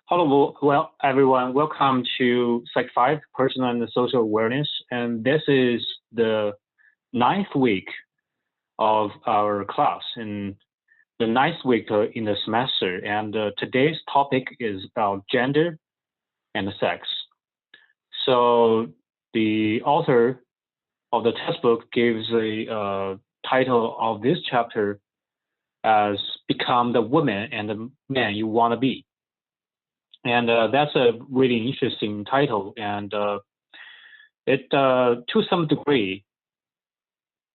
Hello, well, everyone. Welcome to Psych 5, Personal and Social Awareness. And this is the ninth week of our class, in the ninth week in the semester. And today's topic is about gender and sex. So the author of the textbook gives a title of this chapter as Become the Woman and the Man You Want to Be. And that's a really interesting title, and it, to some degree,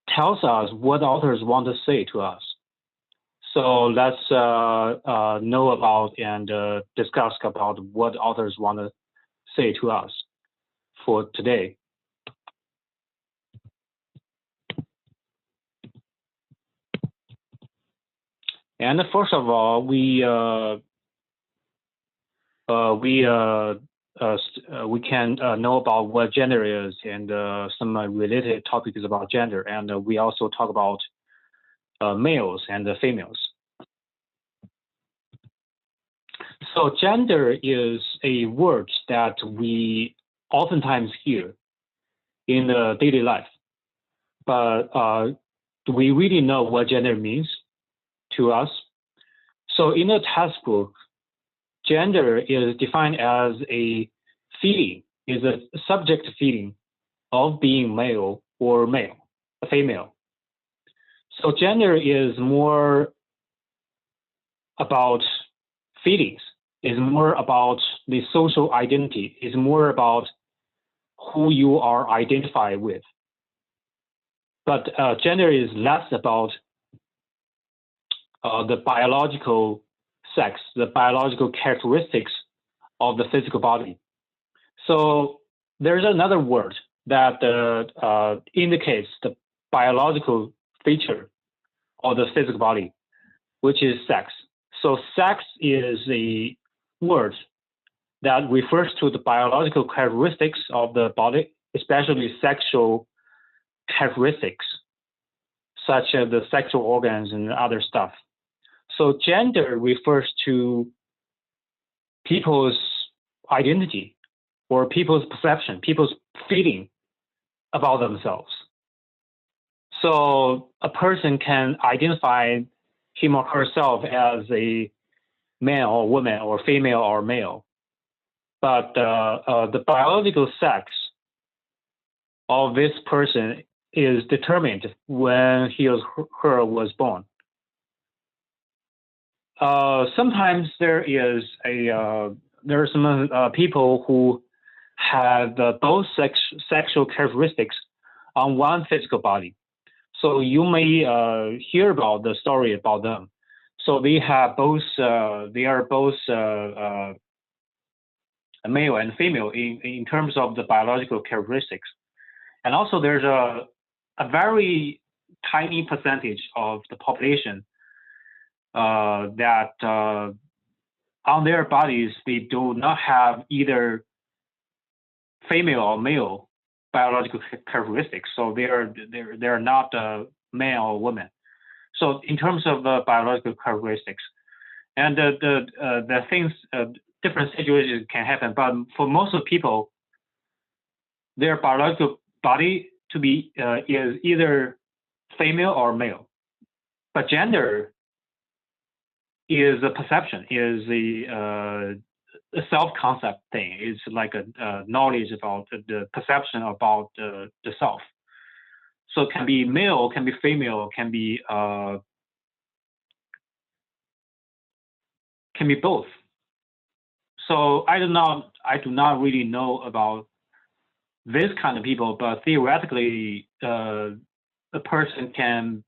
tells us what authors want to say to us. So let's know about and discuss about what authors want to say to us for today. And first of all, we can know about what gender is and some related topics about gender, and we also talk about males and females. So gender is a word that we oftentimes hear in the daily life, but do we really know what gender means to us? So in the textbook, gender is defined as a feeling, is a subject feeling of being male or female. So gender is more about feelings, is more about the social identity, is more about who you are identified with. But gender is less about the biological sex, the biological characteristics of the physical body. So there's another word that indicates the biological feature of the physical body, which is sex. So sex is a word that refers to the biological characteristics of the body, especially sexual characteristics, such as the sexual organs and other stuff. So gender refers to people's identity or people's perception, people's feeling about themselves. So a person can identify him or herself as a man or woman or female or male, but the biological sex of this person is determined when he or her was born. Sometimes there are some people who have both sexual characteristics on one physical body. So you may hear about the story about them. So they have both. They are both male and female in terms of the biological characteristics. And also, there's a very tiny percentage of the population that on their bodies they do not have either female or male biological characteristics. So they're not man or woman. So in terms of biological characteristics, and the things, different situations can happen. But for most of the people, their biological body to be is either female or male. But gender is a perception, is a self-concept thing. It's like a knowledge about the perception about the self. So it can be male, can be female, can be both. So I do not really know about this kind of people, but theoretically, a person can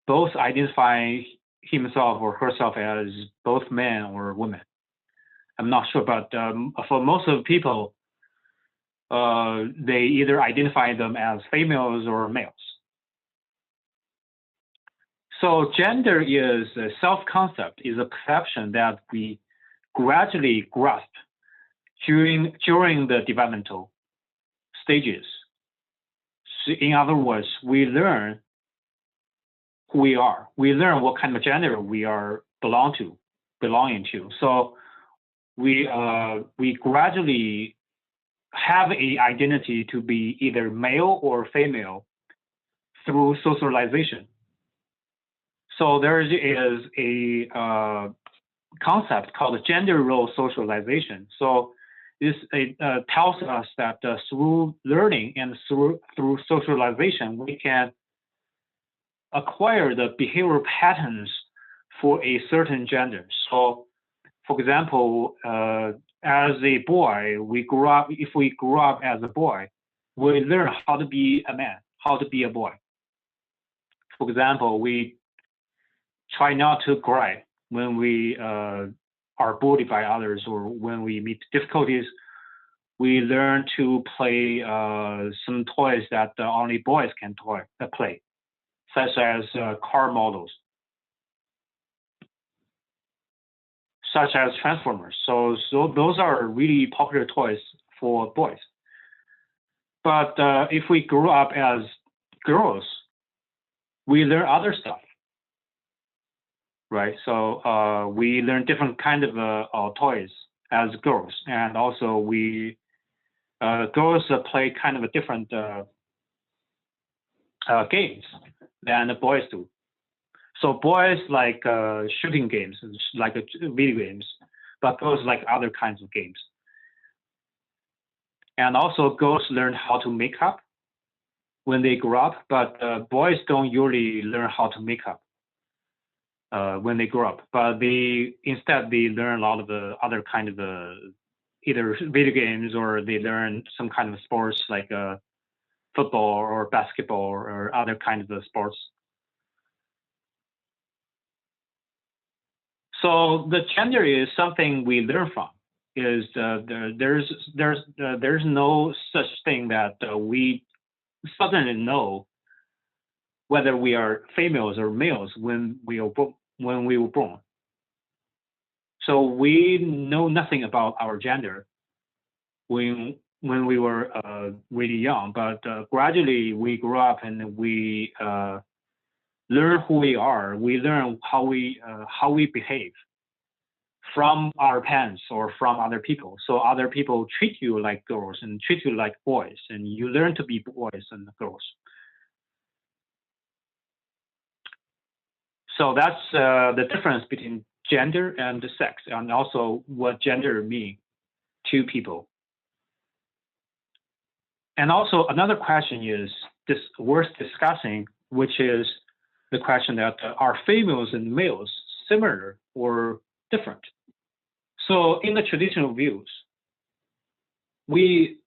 both identify himself or herself as both man or woman. I'm not sure, but for most of the people, they either identify them as females or males. So gender is a self-concept, is a perception that we gradually grasp during the developmental stages. So in other words, we learn who we are. We learn what kind of gender we are belonging to. So we gradually have a identity to be either male or female through socialization. So there is a concept called gender role socialization. So this tells us that through learning and through socialization, we can acquire the behavioral patterns for a certain gender. So, for example, as a boy, if we grew up as a boy, we learn how to be a man, how to be a boy. For example, we try not to cry when we are bullied by others or when we meet difficulties. We learn to play some toys that only boys can play, such as car models, such as Transformers. So those are really popular toys for boys. But if we grew up as girls, we learn other stuff, right? So we learn different kind of toys as girls, and also girls play kind of a different games than the boys do. So boys like shooting games, like video games, but girls like other kinds of games. And also girls learn how to make up when they grow up, but boys don't usually learn how to make up when they grow up. But instead they learn a lot of the other kind of either video games or they learn some kind of sports like football or basketball or other kinds of sports. So the gender is something we learn from. There's no such thing that we suddenly know whether we are females or males when we were born. So we know nothing about our gender when we were really young, but gradually we grew up and we learn who we are. We learn how we behave from our parents or from other people. So other people treat you like girls and treat you like boys, and you learn to be boys and girls. So that's the difference between gender and sex, and also what gender means to people. And also another question is worth discussing, which is the question that are females and males similar or different? So in the traditional views, we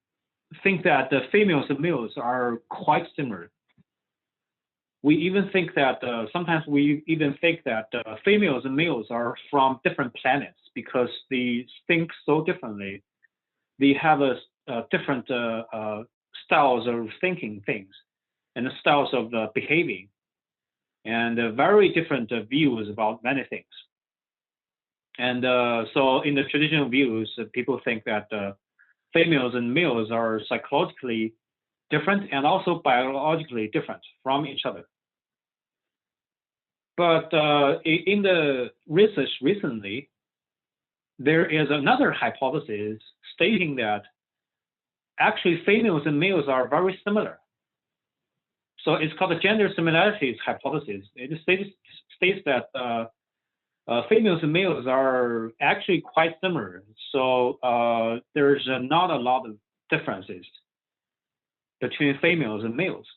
think that the females and males are quite similar. We even think that sometimes we even think that females and males are from different planets because they think so differently. They have different styles of thinking things and the styles of behaving and very different views about many things. And so in the traditional views, people think that females and males are psychologically different and also biologically different from each other. But in the research recently, there is another hypothesis stating that actually females and males are very similar. So it's called the gender similarities hypothesis. It states that females and males are actually quite similar. So there's not a lot of differences between females and males.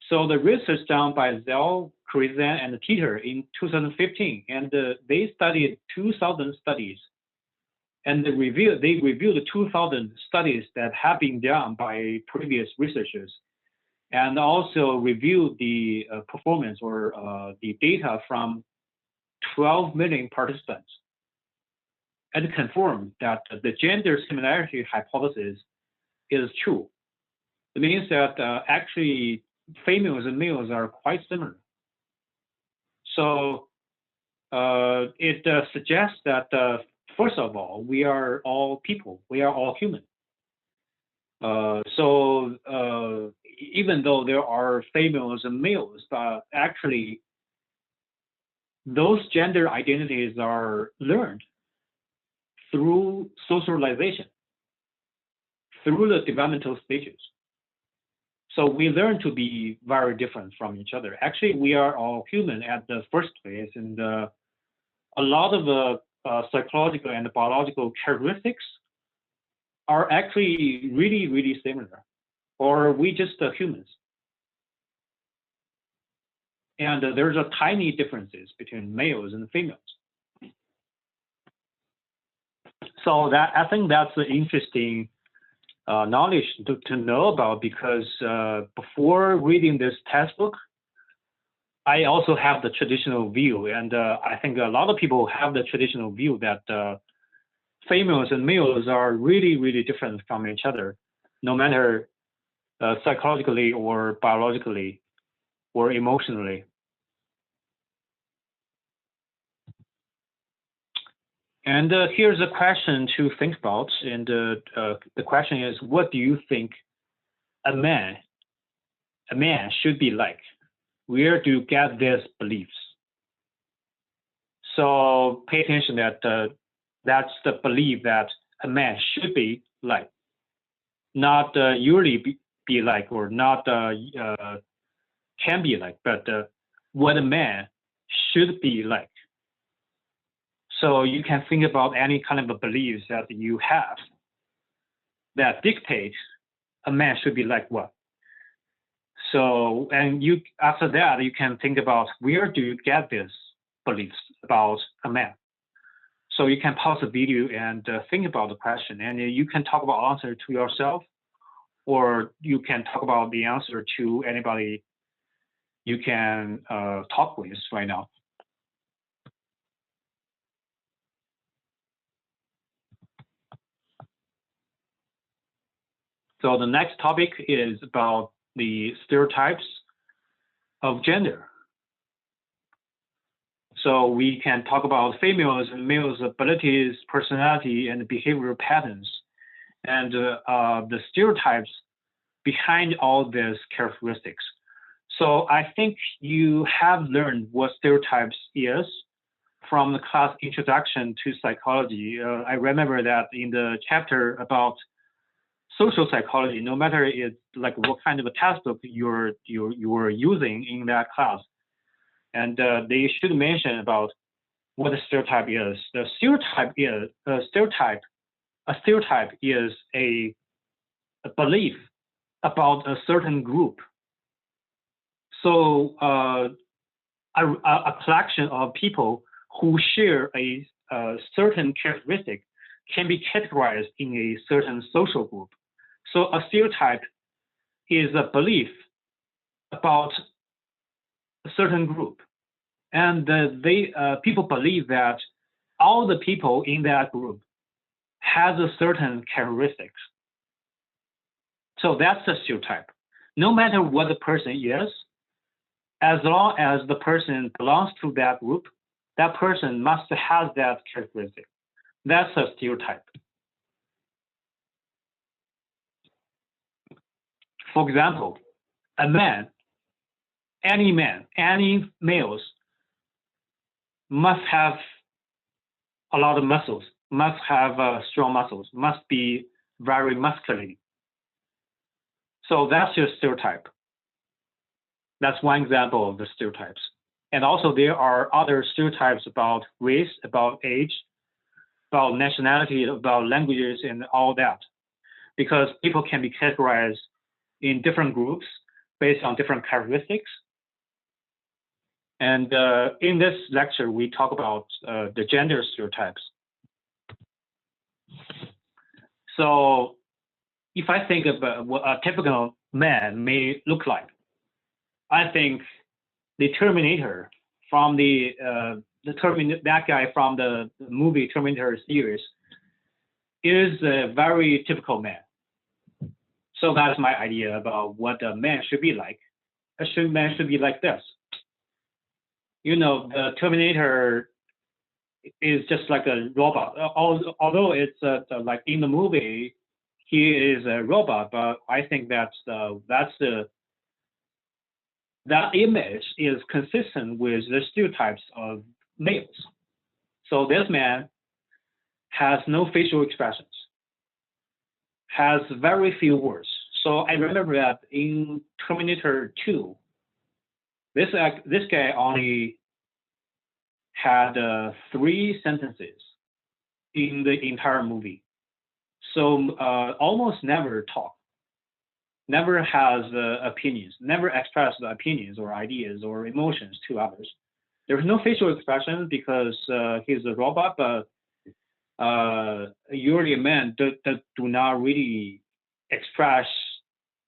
So the research done by Zell, Krizan, and Teeter in 2015, and they studied 2,000 studies, and they reviewed 2,000 studies that have been done by previous researchers, and also reviewed the performance or the data from 12 million participants, and confirmed that the gender similarity hypothesis is true. It means that actually females and males are quite similar. So it suggests that, first of all, we are all people, we are all human. So even though there are females and males, but actually those gender identities are learned. through socialization, through the developmental stages. So we learn to be very different from each other. Actually, we are all human at the first place, and a lot of the psychological and biological characteristics are actually really, really similar, or we just humans. And there's a tiny differences between males and females. So that I think that's an interesting knowledge to know about, because before reading this textbook, I also have the traditional view, and I think a lot of people have the traditional view that females and males are really, really different from each other, no matter psychologically or biologically or emotionally. And here's a question to think about. And the question is, what do you think a man should be like? Where do you get these beliefs? So pay attention that that's the belief that a man should be like, not usually be like, or not can be like, but what a man should be like. So you can think about any kind of beliefs that you have that dictate a man should be like what. So, and you after that, you can think about where do you get these beliefs about a man. So you can pause the video and think about the question, and you can talk about answer to yourself, or you can talk about the answer to anybody you can talk with right now. So the next topic is about the stereotypes of gender. So we can talk about females and males' abilities, personality, and behavioral patterns, and the stereotypes behind all these characteristics. So I think you have learned what stereotypes is from the class Introduction to Psychology. I remember that in the chapter about social psychology, no matter it's like what kind of a textbook you were using in that class, and they should mention about what a stereotype is. The stereotype is a stereotype is a belief about a certain group. So a collection of people who share a certain characteristic can be categorized in a certain social group. So a stereotype is a belief about a certain group, and people believe that all the people in that group has a certain characteristics. So that's a stereotype. No matter what the person is, as long as the person belongs to that group, that person must have that characteristic. That's a stereotype. For example, a man, any males must have a lot of muscles, must have strong muscles, must be very muscular. So that's your stereotype. That's one example of the stereotypes. And also there are other stereotypes about race, about age, about nationality, about languages, and all that. Because people can be categorized in different groups based on different characteristics. And in this lecture, we talk about the gender stereotypes. So if I think of what a typical man may look like, I think the Terminator from that guy from the movie Terminator series is a very typical man. So that's my idea about what a man should be like. A man should be like this. You know, the Terminator is just like a robot. Although it's like in the movie, he is a robot, but I think that image is consistent with the stereotypes of males. So this man has no facial expressions, has very few words. So I remember that in Terminator 2, this guy only had 3 sentences in the entire movie. So almost never talk, never has opinions, never express the opinions or ideas or emotions to others. There's no facial expression because he's a robot, but usually men that do not really express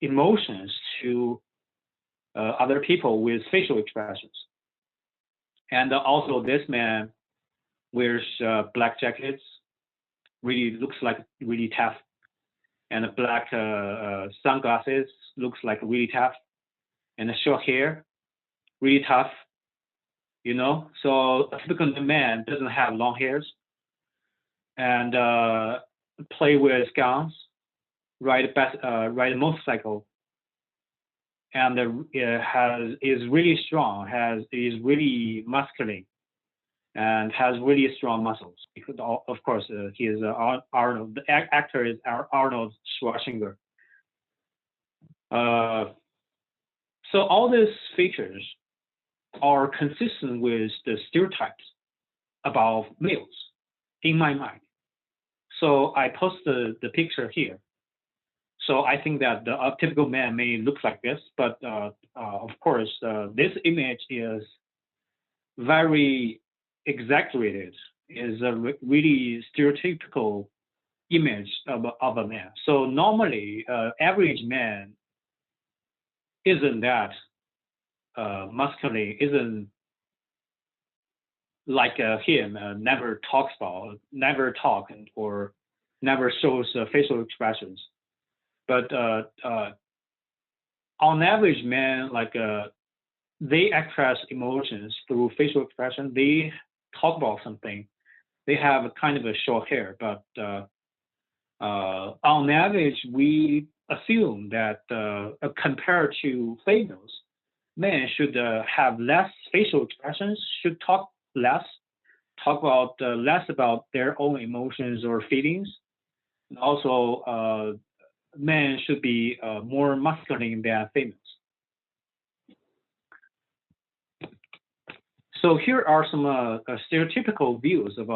emotions to other people with facial expressions. And also, this man wears black jackets, really looks like really tough, and black sunglasses looks like really tough, and short hair, really tough, you know. So a typical man doesn't have long hairs and play with guns, ride a motorcycle, and is really strong, is really muscular, and has really strong muscles. Because of course he is Arnold. The actor is Arnold Schwarzenegger. Uh, so all these features are consistent with the stereotypes about males in my mind. So I post the picture here. So I think that the typical man may look like this, but of course, this image is very exaggerated, is a really stereotypical image of a man. So normally, average man isn't that muscular, isn't like him, never talk or never shows facial expressions. But on average, men they express emotions through facial expression. They talk about something. They have a kind of a short hair, but on average, we assume that compared to females, men should have less facial expressions, should talk less, talk about less about their own emotions or feelings. And also, men should be more masculine than females. So here are some stereotypical views of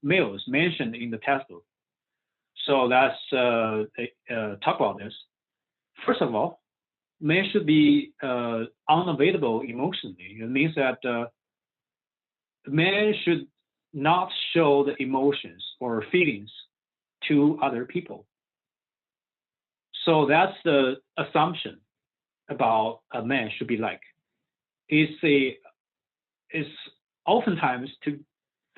males mentioned in the textbook. So let's talk about this. First of all, men should be unavailable emotionally. It means that men should not show the emotions or feelings to other people. So that's the assumption about a man should be like. Is oftentimes to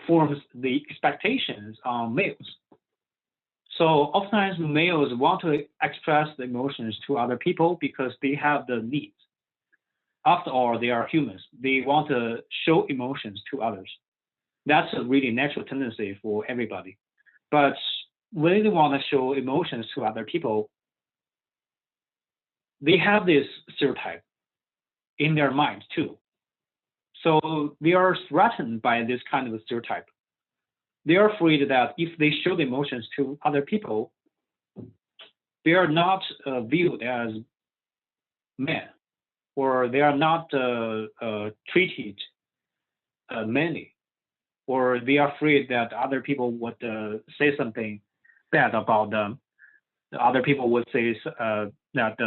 forms the expectations on males. So oftentimes males want to express the emotions to other people because they have the needs. After all, they are humans. They want to show emotions to others. That's a really natural tendency for everybody. But when they want to show emotions to other people, they have this stereotype in their mind too. So they are threatened by this kind of stereotype. They are afraid that if they show the emotions to other people, they are not viewed as men, or they are not treated manly, or they are afraid that other people would say something bad about them. Other people would say that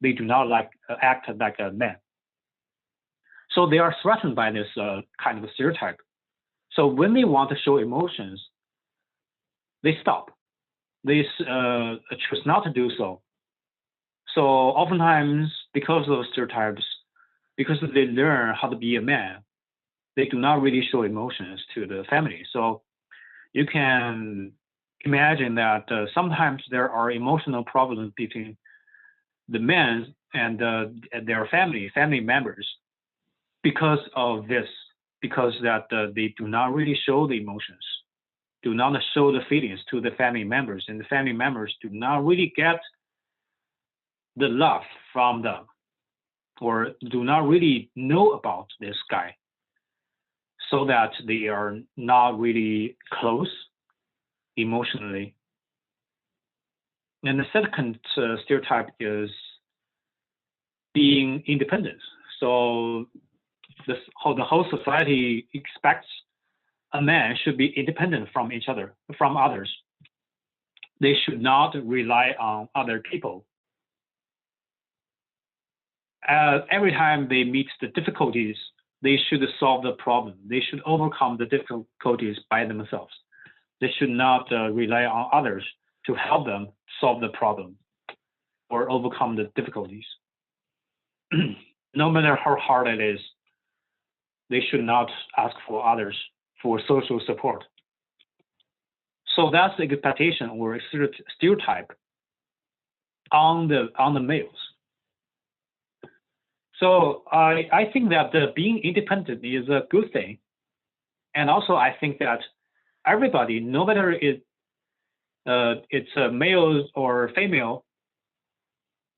they do not act like a man. So they are threatened by this kind of stereotype. So when they want to show emotions, they stop. They choose not to do so. So oftentimes, because of those stereotypes, because they learn how to be a man, they do not really show emotions to the family. So you can imagine that sometimes there are emotional problems between the men and their family members because of this, because that they do not really show the emotions, do not show the feelings to the family members, and the family members do not really get the love from them, or do not really know about this guy, so that they are not really close emotionally. And the second stereotype is being independent. So the whole society expects a man should be independent from others. They should not rely on other people. Every time they meet the difficulties, they should solve the problem. They should overcome the difficulties by themselves. They should not rely on others to help them solve the problem or overcome the difficulties. No matter how hard it is, they should not ask for others for social support. So that's the expectation or stereotype on the males. So I think that being independent is a good thing, and also I think that everybody, no matter it's a male or female,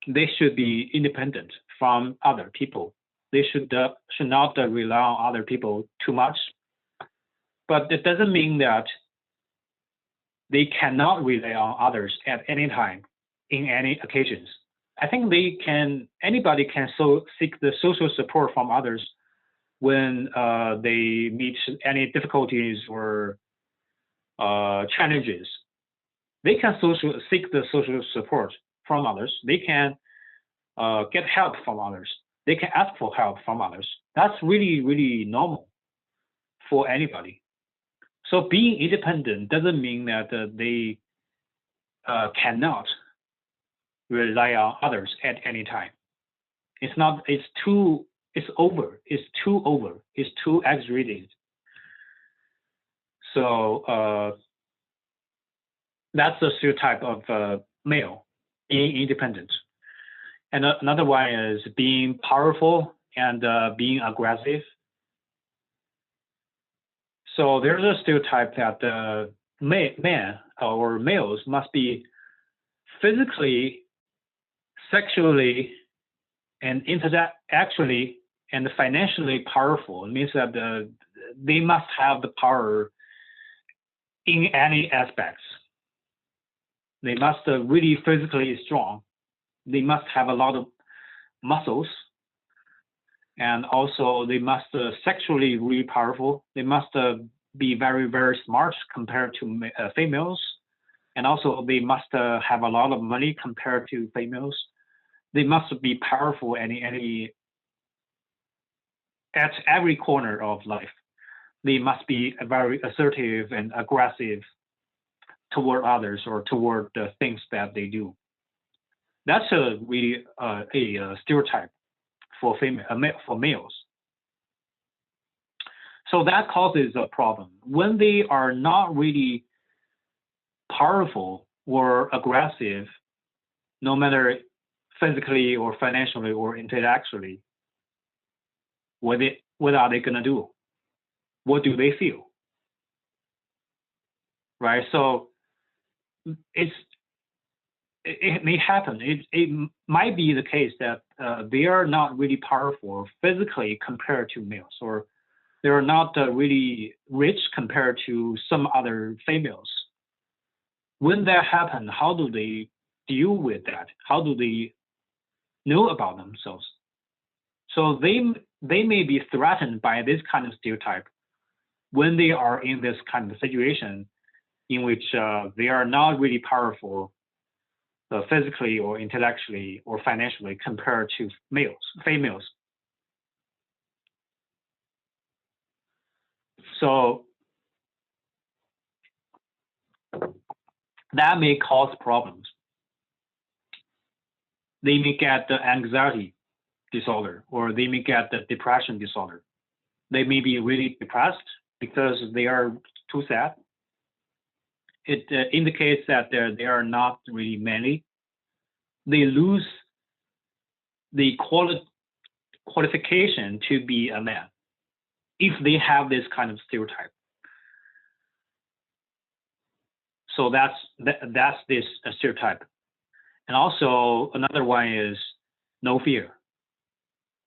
they should be independent from other people. They should not rely on other people too much. But it doesn't mean that they cannot rely on others at any time, in any occasions. I think anybody can seek the social support from others when they meet any difficulties or challenges. They can seek the social support from others. They can get help from others. They can ask for help from others. That's really, really normal for anybody. So being independent doesn't mean that they cannot rely on others at any time. It's not. It's too over. It's too exaggerated. So that's the stereotype of male being independent. And another one is being powerful and being aggressive. So there's a stereotype that men or males must be physically, sexually, and intellectually and financially powerful. It means that they must have the power in any aspects. They must really physically strong. They must have a lot of muscles, and also they must sexually really powerful. They must be very, very smart compared to females, and also they must have a lot of money compared to females. They must be powerful at every corner of life. They must be very assertive and aggressive toward others or toward the things that they do. That's really a stereotype for males. So that causes a problem. When they are not really powerful or aggressive, no matter physically or financially or intellectually, what are they gonna do? What do they feel? Right? So it may happen. It might be the case that they are not really powerful physically compared to males, or they are not really rich compared to some other females. When that happens, how do they deal with that? How do they know about themselves? So they may be threatened by this kind of stereotype when they are in this kind of situation in which they are not really powerful physically or intellectually or financially compared to females. So that may cause problems. They may get the anxiety disorder, or they may get the depression disorder. They may be really depressed because they are too sad. It indicates that they are not really manly. They lose the qualification to be a man if they have this kind of stereotype. So that's this stereotype. And also another one is no fear.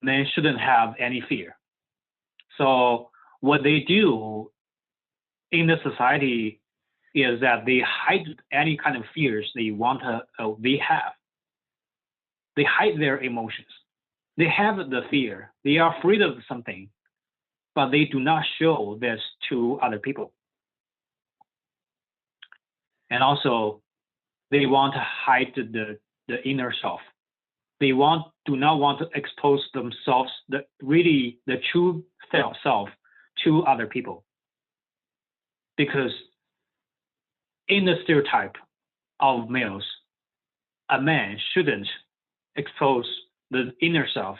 Men shouldn't have any fear. So what they do in the society is that they hide any kind of fears they have. They hide their emotions. They have the fear. They are afraid of something, but they do not show this to other people. And also, they want to hide the inner self. They do not want to expose themselves, the true self to other people. Because in the stereotype of males, a man shouldn't expose the inner self,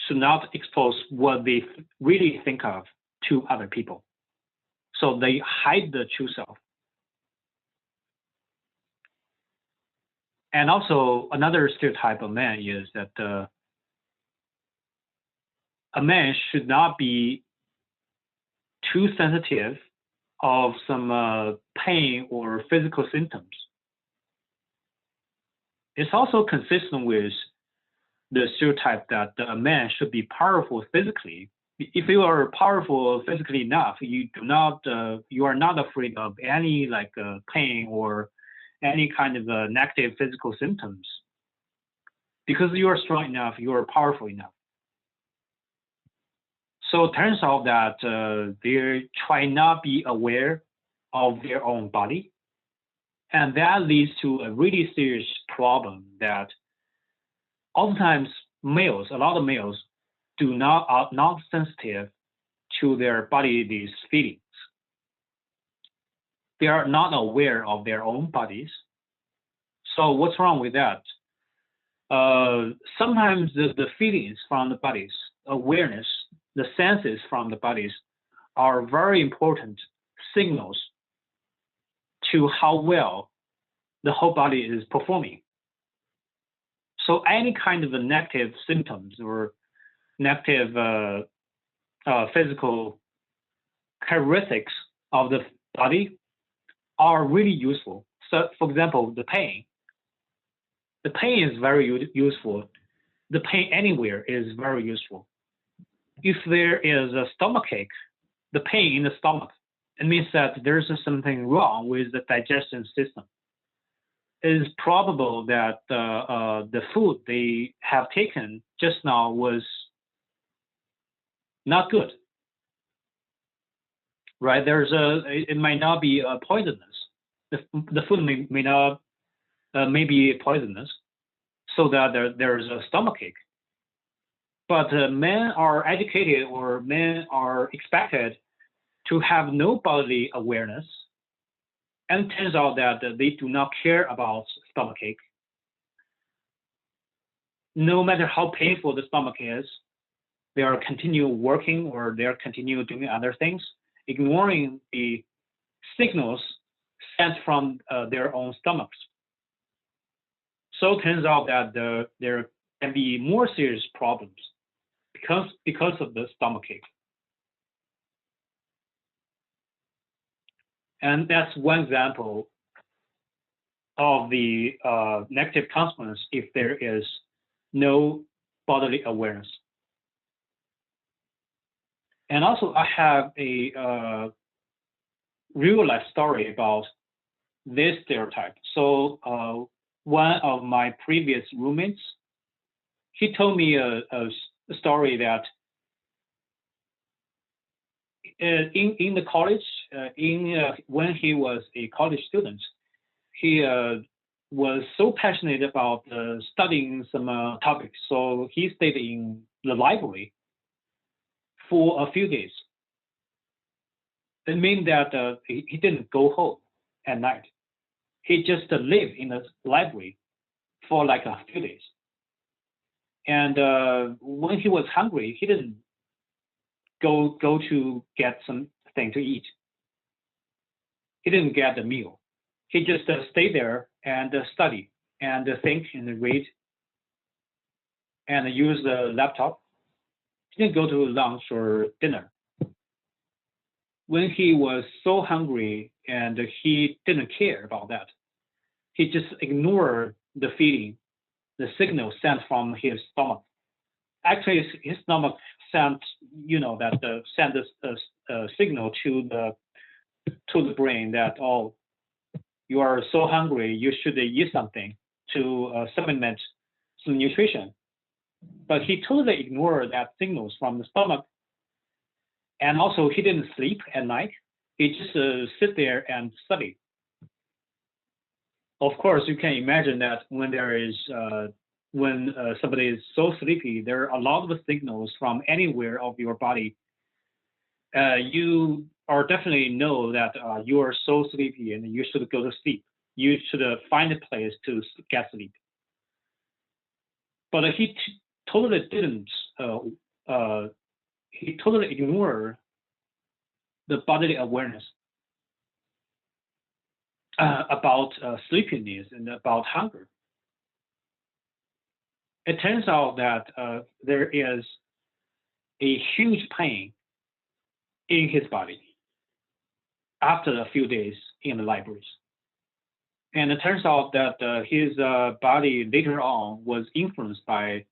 should not expose what they really think of to other people. So they hide the true self. And also another stereotype of man is that a man should not be too sensitive of some pain or physical symptoms. It's also consistent with the stereotype that a man should be powerful physically. If you are powerful physically enough, you are not afraid of any pain or any kind of negative physical symptoms. Because you are strong enough, you are powerful enough. So it turns out that they try not be aware of their own body. And that leads to a really serious problem that oftentimes a lot of males are not sensitive to their body's feelings. They are not aware of their own bodies. So what's wrong with that? Sometimes the feelings from the bodies, awareness, the senses from the bodies are very important signals to how well the whole body is performing. So any kind of negative symptoms or negative physical characteristics of the body are really useful. So, for example, the pain. The pain is very useful. The pain anywhere is very useful. If there is a stomachache, the pain in the stomach, it means that there's something wrong with the digestion system. It is probable that the food they have taken just now was not good, right? It might not be poisonous. The food may be poisonous, so that there's a stomachache. But men are educated or men are expected to have no bodily awareness. And it turns out that they do not care about stomachache. No matter how painful the stomach is, they are continue working or they are continue doing other things, ignoring the signals sent from their own stomachs. So it turns out that there can be more serious problems because of the stomachache. And that's one example of the negative consequence if there is no bodily awareness. And also, I have a real life story about this stereotype. So one of my previous roommates, he told me a story that in the college, when he was a college student, he was so passionate about studying some topics. So he stayed in the library for a few days. It means that he didn't go home at night. He just lived in the library for like a few days. And when he was hungry, he didn't go to get something to eat. He didn't get a meal. He just stayed there and study and think and read and use the laptop. He didn't go to lunch or dinner. When he was so hungry and he didn't care about that, he just ignored the feeling, the signal sent from his stomach. Actually, his stomach sent, sent a signal to to the brain that, oh, you are so hungry, you should eat something to supplement some nutrition. But he totally ignored that signals from the stomach, and also he didn't sleep at night. He just sit there and study. Of course, you can imagine that when somebody is so sleepy, there are a lot of signals from anywhere of your body. You are definitely know that you are so sleepy and you should go to sleep. You should find a place to get sleep. But totally didn't. He totally ignored the bodily awareness about sleepiness and about hunger. It turns out that there is a huge pain in his body after a few days in the libraries. And it turns out that his body later on was influenced by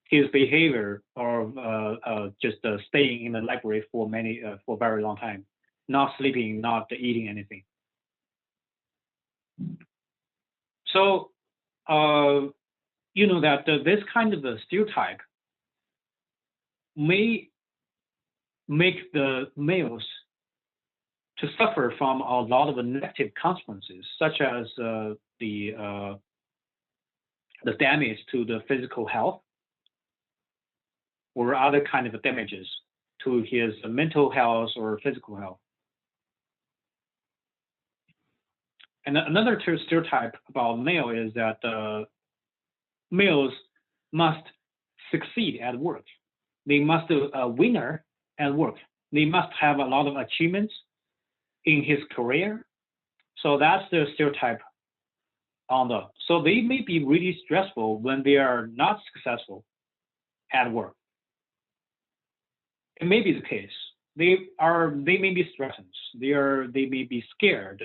his behavior of just staying in the library for for a very long time, not sleeping, not eating anything. So you know that this kind of a stereotype may make the males to suffer from a lot of negative consequences, such as the damage to the physical health or other kind of damages to his mental health or physical health. And another stereotype about male is that males must succeed at work. They must be a winner at work. They must have a lot of achievements in his career. So that's the stereotype on them. So they may be really stressful when they are not successful at work. It may be the case. They may be threatened. They may be scared.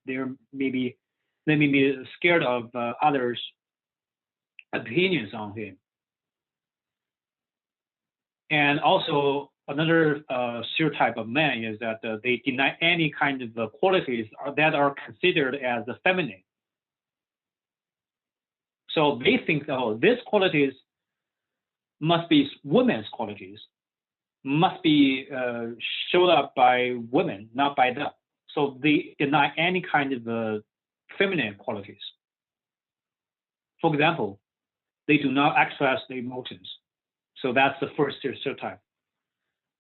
They may be scared of others' opinions on him. And also another stereotype of men is that they deny any kind of qualities that are considered as feminine. So they think, oh, these qualities must be women's qualities, must be showed up by women, not by them. So they deny any kind of feminine qualities. For example, they do not express the emotions. So that's the first stereotype.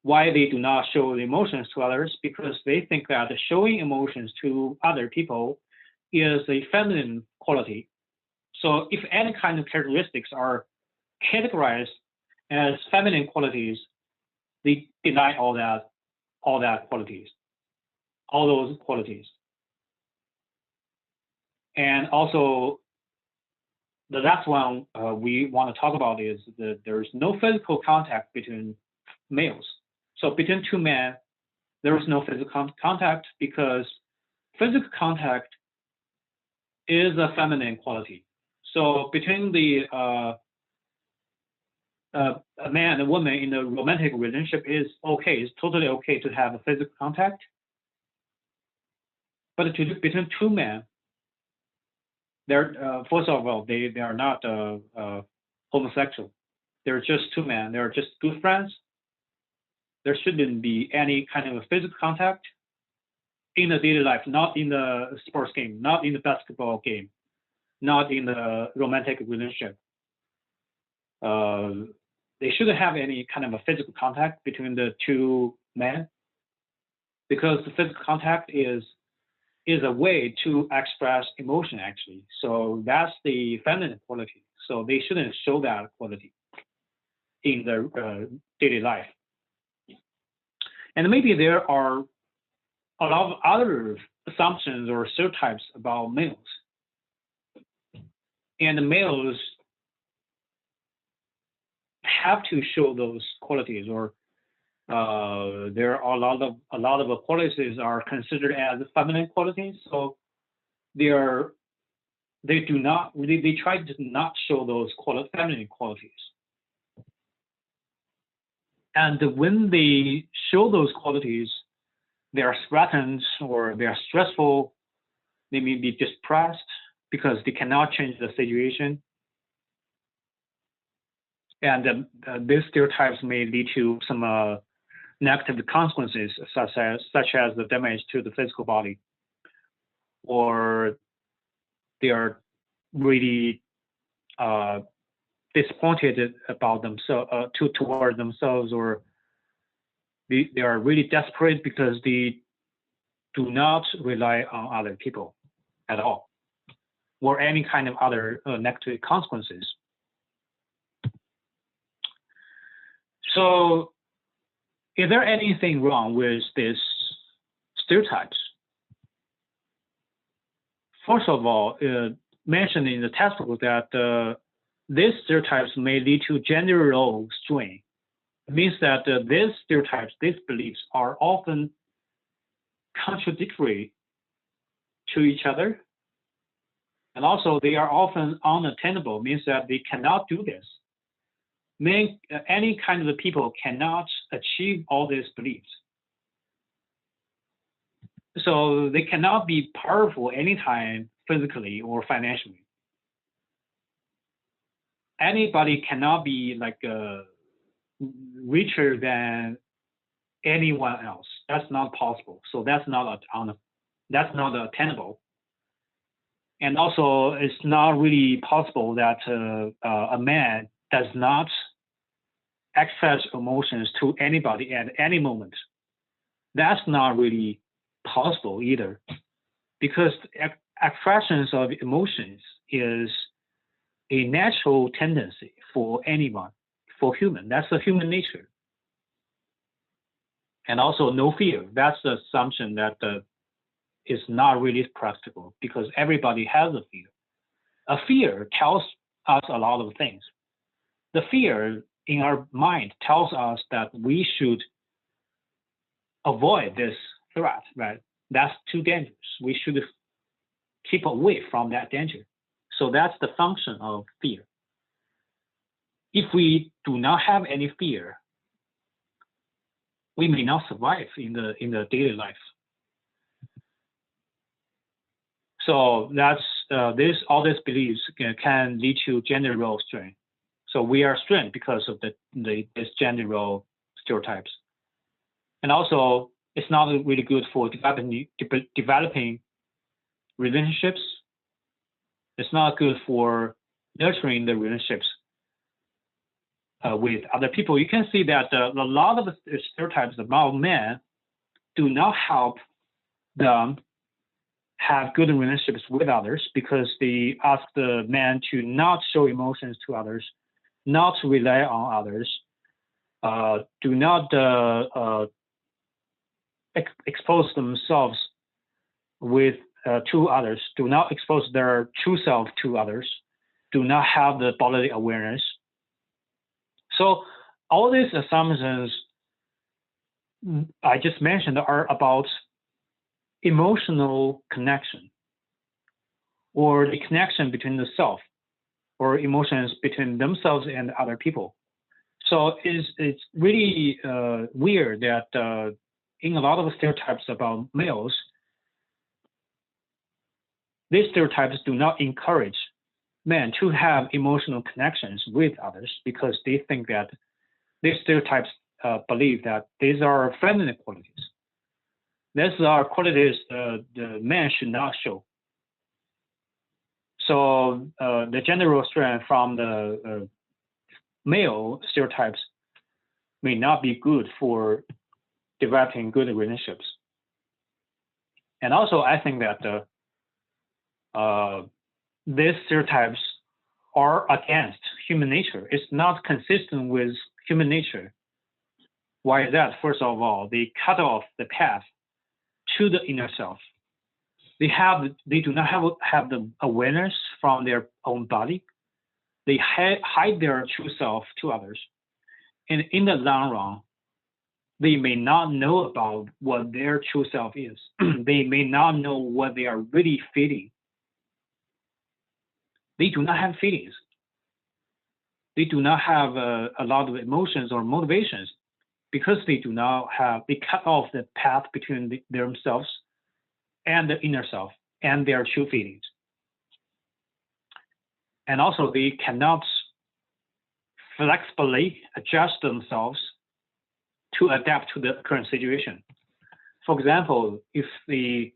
Why they do not show the emotions to others? Because they think that showing emotions to other people is a feminine quality. So if any kind of characteristics are categorized as feminine qualities, they deny all those qualities. And also, the last one we want to talk about is that there's no physical contact between males. So between two men, there is no physical contact because physical contact is a feminine quality. So between a man and a woman in a romantic relationship is okay. It's totally okay to have a physical contact. But between two men, they're first of all they are not homosexual. They're just two men. They're just good friends. There shouldn't be any kind of physical contact in the daily life, not in the sports game, not in the basketball game, not in the romantic relationship. They shouldn't have any kind of a physical contact between the two men because the physical contact is a way to express emotion actually. So that's the feminine quality. So they shouldn't show that quality in the daily life. And maybe there are a lot of other assumptions or stereotypes about males. And the males have to show those qualities, or there are a lot of qualities are considered as feminine qualities. So they try to not show those feminine qualities. And when they show those qualities, they are threatened or they are stressful. They may be depressed because they cannot change the situation. And these stereotypes may lead to some negative consequences, such as the damage to the physical body, or they are really disappointed about themselves toward themselves, or they are really desperate because they do not rely on other people at all, or any kind of other negative consequences. So, is there anything wrong with these stereotypes? First of all, mentioned in the textbook that these stereotypes may lead to gender role strain. It means that these stereotypes, these beliefs are often contradictory to each other. And also they are often unattainable, means that they cannot do this. Any kind of people cannot achieve all these beliefs. So they cannot be powerful anytime physically or financially. Anybody cannot be like richer than anyone else. That's not possible. So that's not attainable. And also, it's not really possible that a man does not express emotions to anybody at any moment. That's not really possible either, because expressions of emotions is a natural tendency for anyone, for human. That's the human nature. And also no fear. That's the assumption that is not really practical, because everybody has a fear. A fear tells us a lot of things. The fear in our mind tells us that we should avoid this threat, right? That's too dangerous. We should keep away from that danger. So that's the function of fear. If we do not have any fear, we may not survive in the daily life. So that's all these beliefs can lead to gender role strain. So we are strained because of this gender role stereotypes. And also, it's not really good for developing relationships. It's not good for nurturing the relationships with other people. You can see that a lot of the stereotypes about men do not help them have good relationships with others, because they ask the man to not show emotions to others, not to rely on others, do not expose themselves to others, do not expose their true self to others, do not have the bodily awareness. So all these assumptions I just mentioned are about emotional connection, or the connection between the self, or emotions between themselves and other people. So it's really weird that in a lot of stereotypes about males, these stereotypes do not encourage men to have emotional connections with others, because they think that these stereotypes believe that these are feminine qualities. These are qualities the man should not show. So the gender role strain from the male stereotypes may not be good for developing good relationships. And also, I think that these stereotypes are against human nature. It's not consistent with human nature. Why is that? First of all, they cut off the path to the inner self. They do not have the awareness from their own body. They hide their true self to others. And in the long run, they may not know about what their true self is. They may not know what they are really feeling. They do not have feelings. They do not have a lot of emotions or motivations. because they cut off the path between themselves and the inner self and their true feelings. And also they cannot flexibly adjust themselves to adapt to the current situation. For example, if they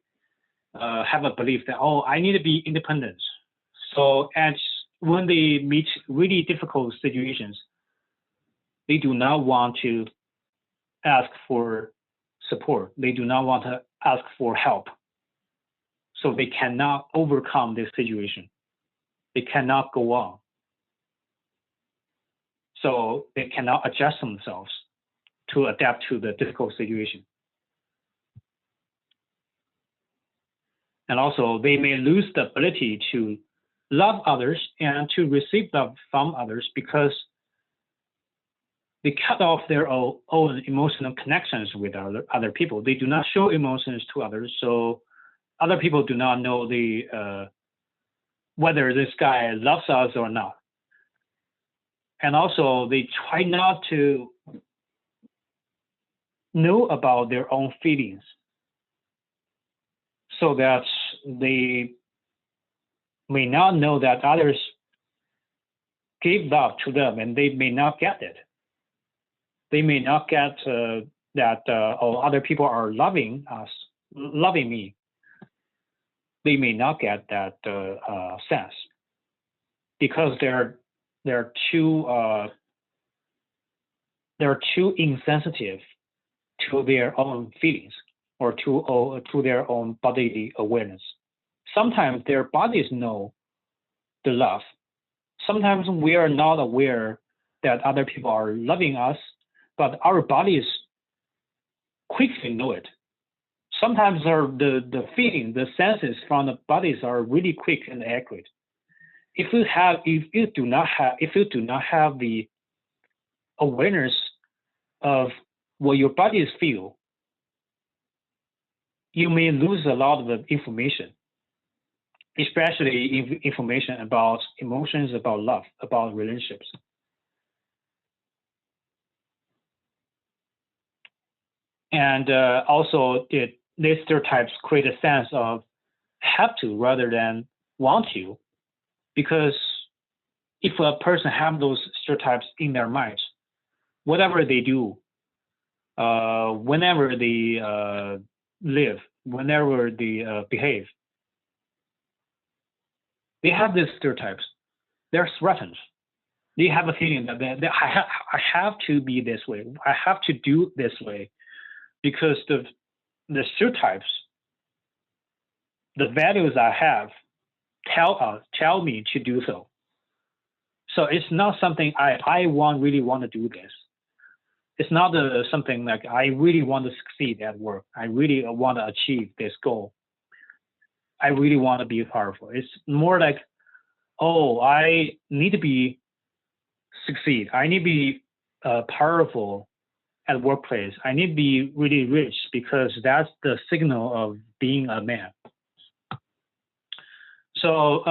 have a belief that, oh, I need to be independent. So when they meet really difficult situations, they do not want to ask for support. They do not want to ask for help. So they cannot overcome this situation. They cannot go on. So they cannot adjust themselves to adapt to the difficult situation. And also they may lose the ability to love others and to receive love from others because they cut off their own emotional connections with other people. They do not show emotions to others, so other people do not know whether this guy loves us or not. And also they try not to know about their own feelings so that they may not know that others give love to them and they may not get it. They may not get that other people are loving us, loving me. They may not get that sense because they're too insensitive to their own feelings or to their own bodily awareness. Sometimes their bodies know the love. Sometimes we are not aware that other people are loving us, but our bodies quickly know it. Sometimes the feeling, the senses from the bodies are really quick and accurate. If you do not have the awareness of what your bodies feel, you may lose a lot of information, especially information about emotions, about love, about relationships. And also, these stereotypes create a sense of have to rather than want to, because if a person have those stereotypes in their minds, whatever they do, whenever they live, whenever they behave, they have these stereotypes. They're threatened. They have a feeling that I have to be this way. I have to do this way, because the stereotypes, the values I have, tell me to do so. So it's not something I really want to do this. It's not something like I really want to succeed at work. I really want to achieve this goal. I really want to be powerful. It's more like, oh, I need to succeed. I need to be powerful at workplace. I need to be really rich because that's the signal of being a man. So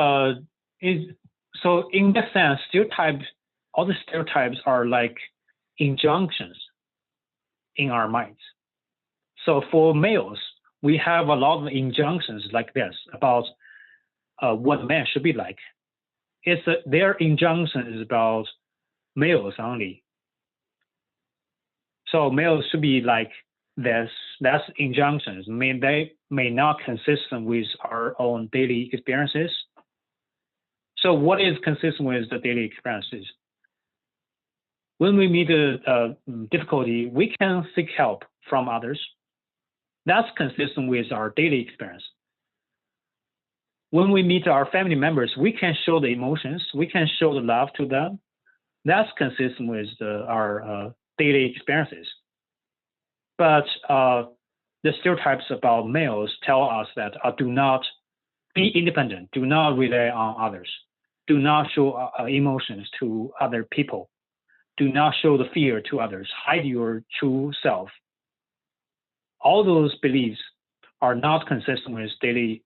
in that sense, all the stereotypes are like injunctions in our minds. So for males, we have a lot of injunctions like this about what man should be like. Their injunction is about males only. So males should be like this. That's injunctions. They may not consistent with our own daily experiences. So what is consistent with the daily experiences? When we meet a difficulty, we can seek help from others. That's consistent with our daily experience. When we meet our family members, we can show the emotions. We can show the love to them. That's consistent with our daily experiences. But the stereotypes about males tell us that do not be independent, do not rely on others, do not show emotions to other people, do not show the fear to others, hide your true self. All those beliefs are not consistent with daily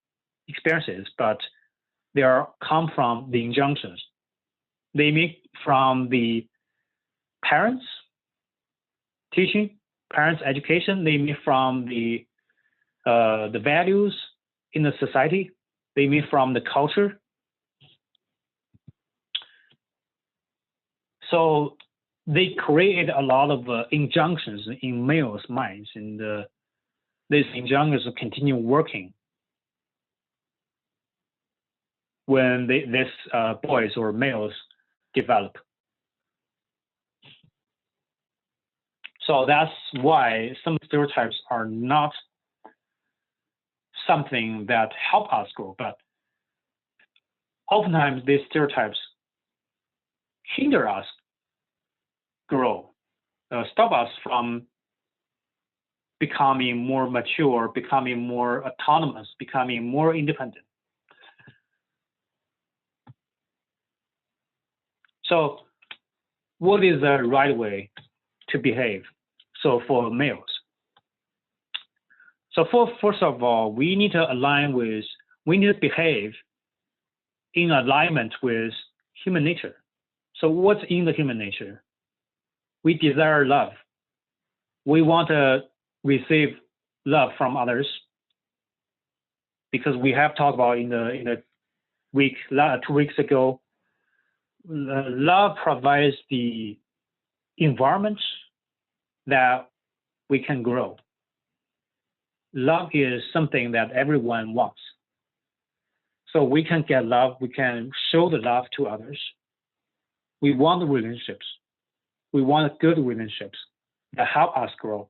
experiences, but they come from the injunctions. They make from the parents, teaching, parents' education. They meet from the values in the society. They meet from the culture. So they create a lot of injunctions in males' minds, and these injunctions continue working when these boys or males develop. So that's why some stereotypes are not something that help us grow, but oftentimes these stereotypes hinder us grow, stop us from becoming more mature, becoming more autonomous, becoming more independent. So what is the right way to behave? So for males. So first of all, we need to behave in alignment with human nature. So what's in the human nature? We desire love. We want to receive love from others, because we have talked about in the week 2 weeks ago, love provides the environment that we can grow. Love is something that everyone wants. So we can get love, we can show the love to others. We want relationships. We want good relationships that help us grow.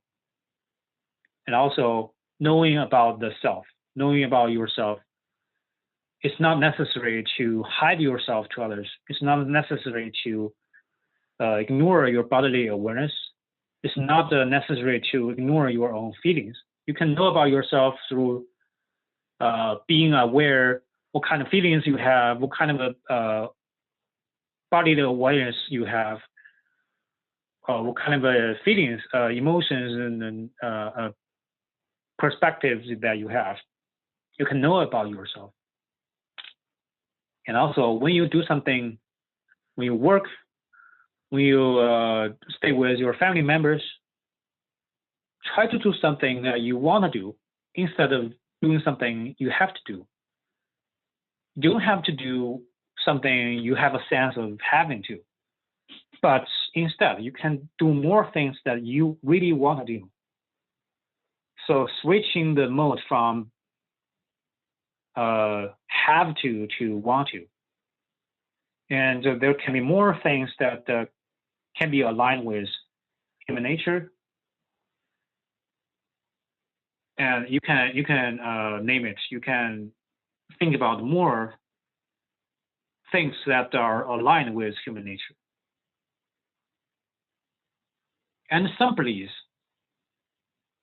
And also knowing about the self, knowing about yourself. It's not necessary to hide yourself to others. It's not necessary to ignore your bodily awareness. It's not necessary to ignore your own feelings. You can know about yourself through being aware what kind of feelings you have, what kind of bodily awareness you have, what kind of feelings, emotions, and perspectives that you have. You can know about yourself. And also, when you do something, when you work, when you stay with your family members, try to do something that you want to do instead of doing something you have to do. You don't have to do something you have a sense of having to, but instead you can do more things that you really want to do. So switching the mode from have to want to. And there can be more things that can be aligned with human nature. And you can name it. You can think about more things that are aligned with human nature. And some beliefs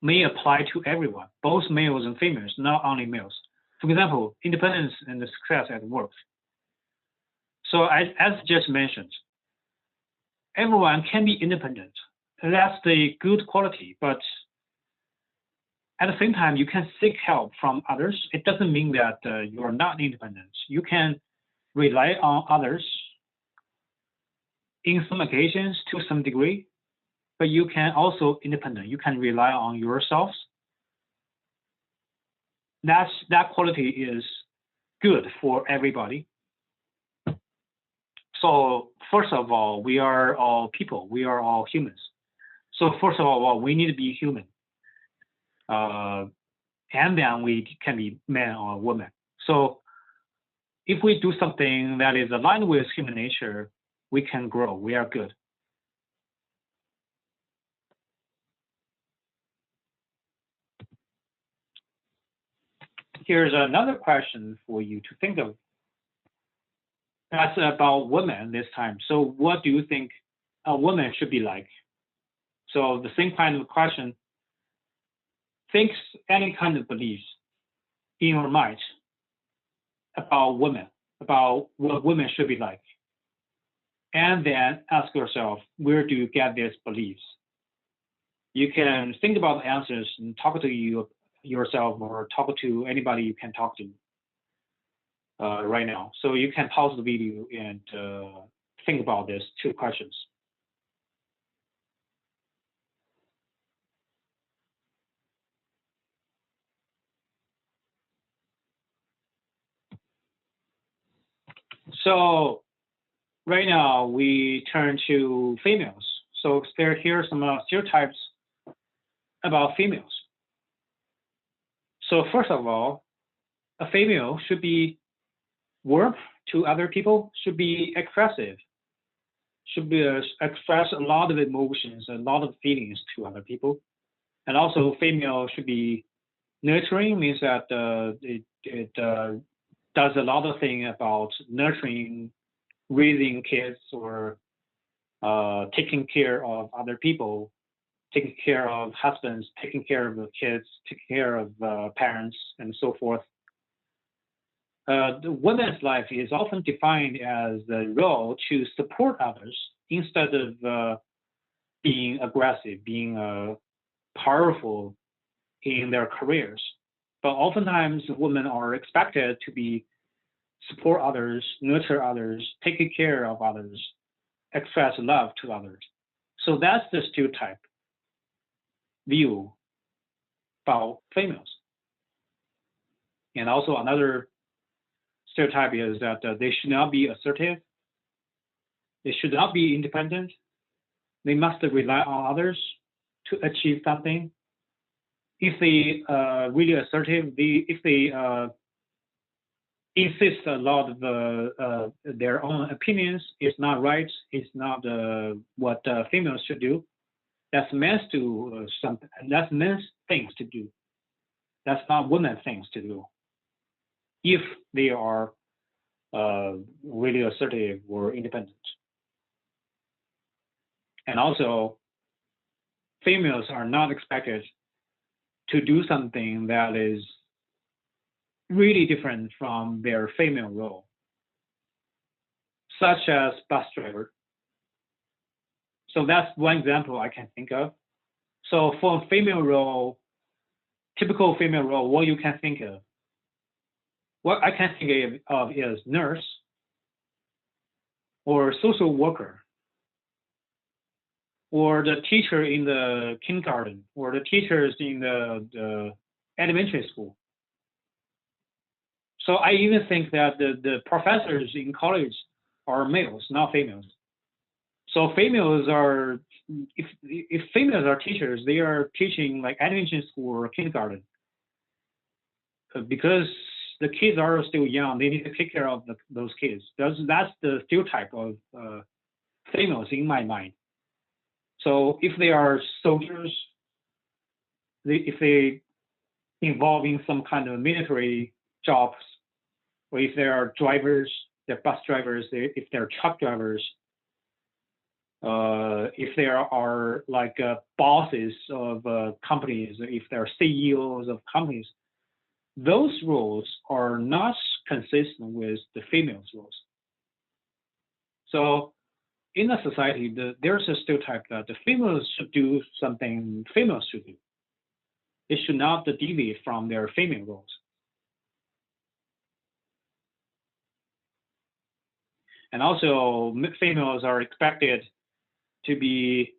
may apply to everyone, both males and females, not only males. For example, independence and success at work. So as just mentioned, everyone can be independent. That's the good quality, but at the same time, you can seek help from others. It doesn't mean that you are not independent. You can rely on others in some occasions to some degree, but you can also independent. You can rely on yourselves. That quality is good for everybody. So first of all, we are all people. We are all humans. So first of all, we need to be human. And then we can be man or woman. So if we do something that is aligned with human nature, we can grow. We are good. Here's another question for you to think of. That's about women this time. So what do you think a woman should be like? So the same kind of question. Think any kind of beliefs in your mind about women, about what women should be like. And then ask yourself, where do you get these beliefs? You can think about the answers and talk to yourself or talk to anybody you can talk to right now. So you can pause the video and think about these 2 questions. So right now we turn to females. So here are some stereotypes about females. So first of all, a female should be warm to other people, should be expressive, should be express a lot of emotions, a lot of feelings to other people, and also female should be nurturing. Means that it does a lot of things about nurturing, raising kids, or taking care of other people, taking care of husbands, taking care of the kids, taking care of parents, and so forth. The woman's life is often defined as the role to support others instead of being aggressive, being powerful in their careers. But oftentimes, women are expected to be support others, nurture others, take care of others, express love to others. So that's the stereotype view about females. And also another stereotype is that they should not be assertive. They should not be independent. They must rely on others to achieve something. If they really assertive, if they insist a lot of their own opinions, it's not right. It's not what females should do. That's men's to something. That's men's things to do. That's not women's things to do. If they are really assertive or independent. And also, females are not expected to do something that is really different from their female role, such as bus driver. So that's one example I can think of. So for female role, typical female role, what you can think of? What I can think of is nurse or social worker or the teacher in the kindergarten or the teachers in the elementary school. So I even think that the professors in college are males, not females. So females are, if females are teachers, they are teaching like elementary school or kindergarten because the kids are still young. They need to take care of those kids. That's the stereotype of females in my mind. So if they are soldiers, if they involve in some kind of military jobs, or if they are drivers, they're bus drivers, if they're truck drivers, if there are like bosses of companies, if they're CEOs of companies, those roles are not consistent with the females' roles. So in a society, there's a stereotype that the females should do something females should do. They should not deviate from their female roles. And also, females are expected to be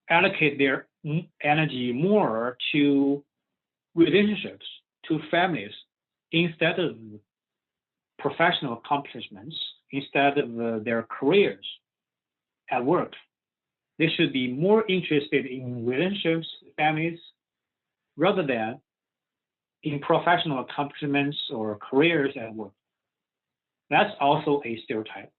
allocate their energy more to relationships, to families, instead of professional accomplishments, instead of their careers at work. They should be more interested in relationships, families, rather than in professional accomplishments or careers at work. That's also a stereotype.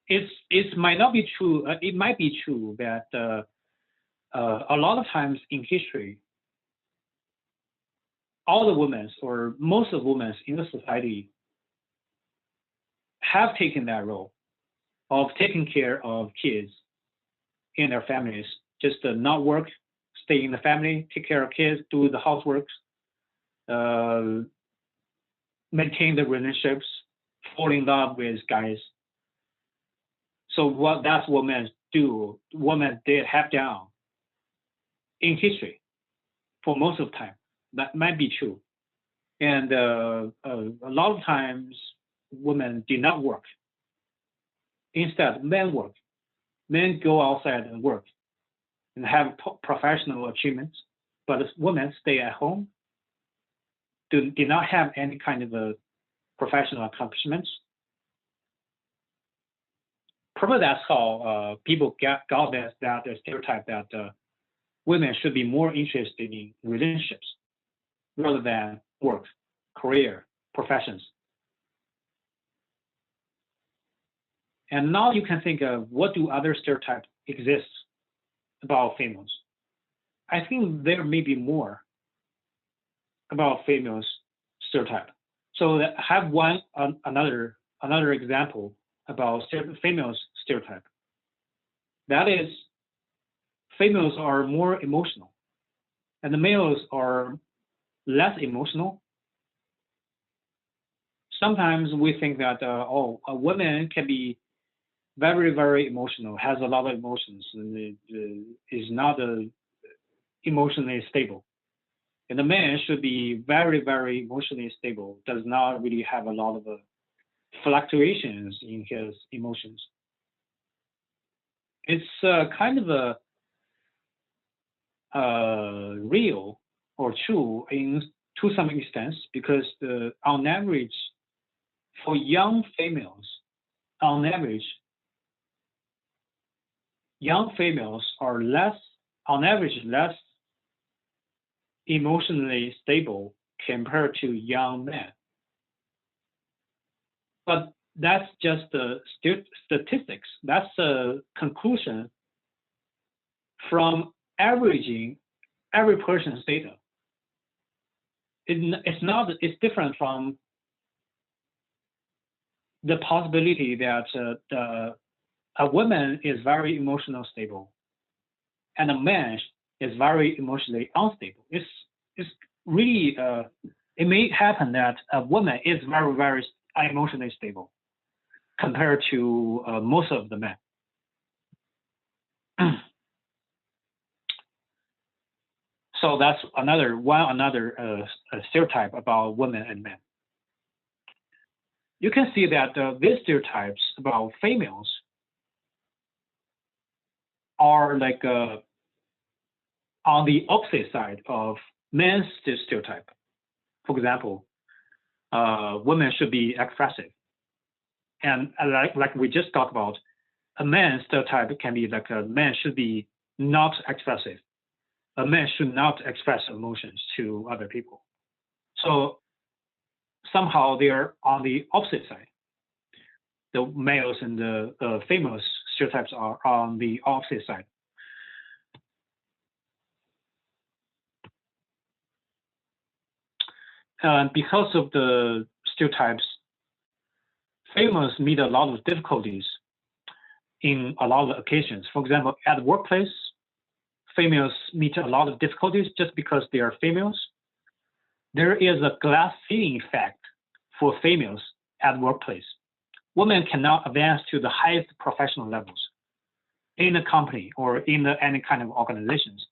It might not be true. It might be true that a lot of times in history, all the women or most of the women in the society have taken that role of taking care of kids in their families, just not work, stay in the family, take care of kids, do the housework, maintain the relationships, fall in love with guys. So that's what men do. Women did have done in history for most of the time. That might be true. And a lot of times women did not work. Instead, men work. Men go outside and work and have professional achievements, but women stay at home did not have any kind of a professional accomplishments. Probably that's how people got that stereotype that women should be more interested in relationships rather than work, career, professions. And now you can think of what do other stereotypes exist about females. I think there may be more about females stereotype. So I have another example about females stereotype. That is, females are more emotional, and the males are less emotional. Sometimes we think that a woman can be very, very emotional, has a lot of emotions, and is not emotionally stable. And the man should be very, very emotionally stable, does not really have a lot of fluctuations in his emotions. It's kind of a real or true to some extent because on average, for young females, on average, young females are on average, less emotionally stable compared to young men. But that's just the statistics. That's a conclusion from averaging every person's data. It's different from the possibility that a woman is very emotionally stable and a man is very emotionally unstable. It's really it may happen that a woman is very, very emotionally stable compared to most of the men. So that's another stereotype about women and men. You can see that these stereotypes about females are like on the opposite side of men's stereotype. For example, women should be expressive, and like we just talked about, a man's stereotype can be like a man should be not expressive. A man should not express emotions to other people. So somehow they are on the opposite side. The males and the females stereotypes are on the opposite side. Because of the stereotypes, females meet a lot of difficulties in a lot of occasions. For example, at the workplace, females meet a lot of difficulties just because they are females. There is a glass ceiling effect for females at workplace. Women cannot advance to the highest professional levels in a company or in any kind of organizations.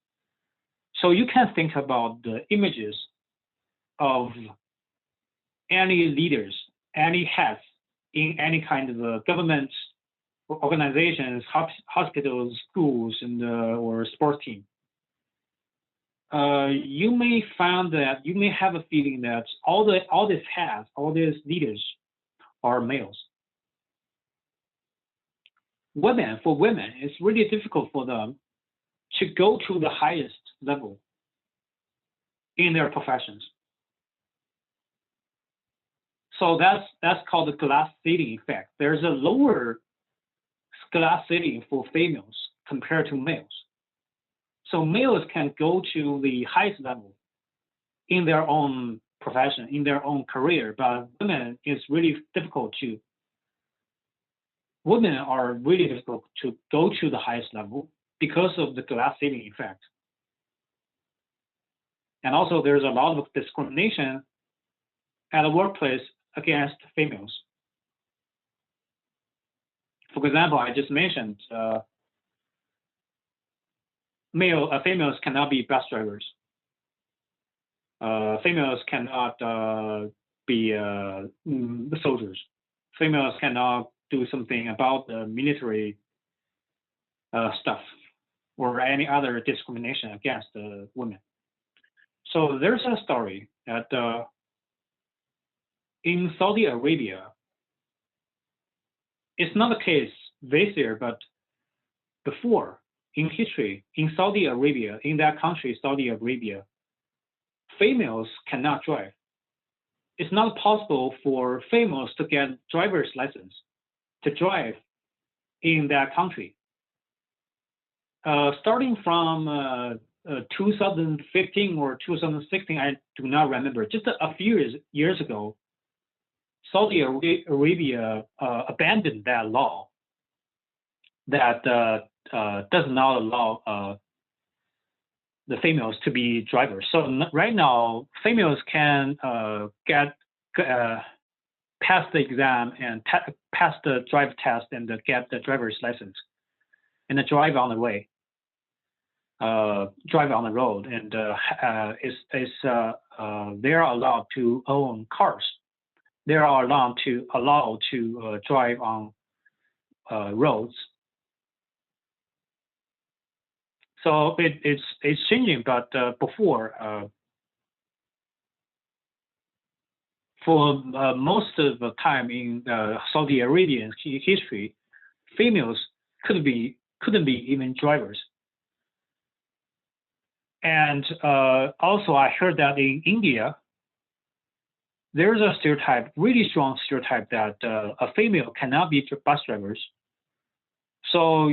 So you can think about the images of any leaders, any heads in any kind of government organizations, hospitals, schools, and or sports team. You may find that you may have a feeling that all these heads, all these leaders are males. For women, it's really difficult for them to go to the highest level in their professions. So that's called the glass ceiling effect. There's a lower glass ceiling for females compared to males. So males can go to the highest level in their own profession, in their own career, but women are really difficult to go to the highest level because of the glass ceiling effect. And also there's a lot of discrimination at the workplace against females. For example, I just mentioned females cannot be bus drivers. Females cannot be soldiers. Females cannot do something about the military stuff or any other discrimination against women. So there's a story that in Saudi Arabia, it's not the case this year, but before in history, in Saudi Arabia, in that country, Saudi Arabia, females cannot drive. It's not possible for females to get driver's license to drive in that country. Starting from 2015 or 2016, I do not remember. Just a few years ago, Saudi Arabia abandoned that law that does not allow the females to be drivers. So right now, females can get pass the exam and pass the drive test and get the driver's license and drive on the way, drive on the road, and they are allowed to own cars. They are allowed to drive on roads. So it's changing, but before, for most of the time in Saudi Arabian history, females couldn't be even drivers. And also, I heard that in India, there's a stereotype, really strong stereotype, that a female cannot be bus drivers. So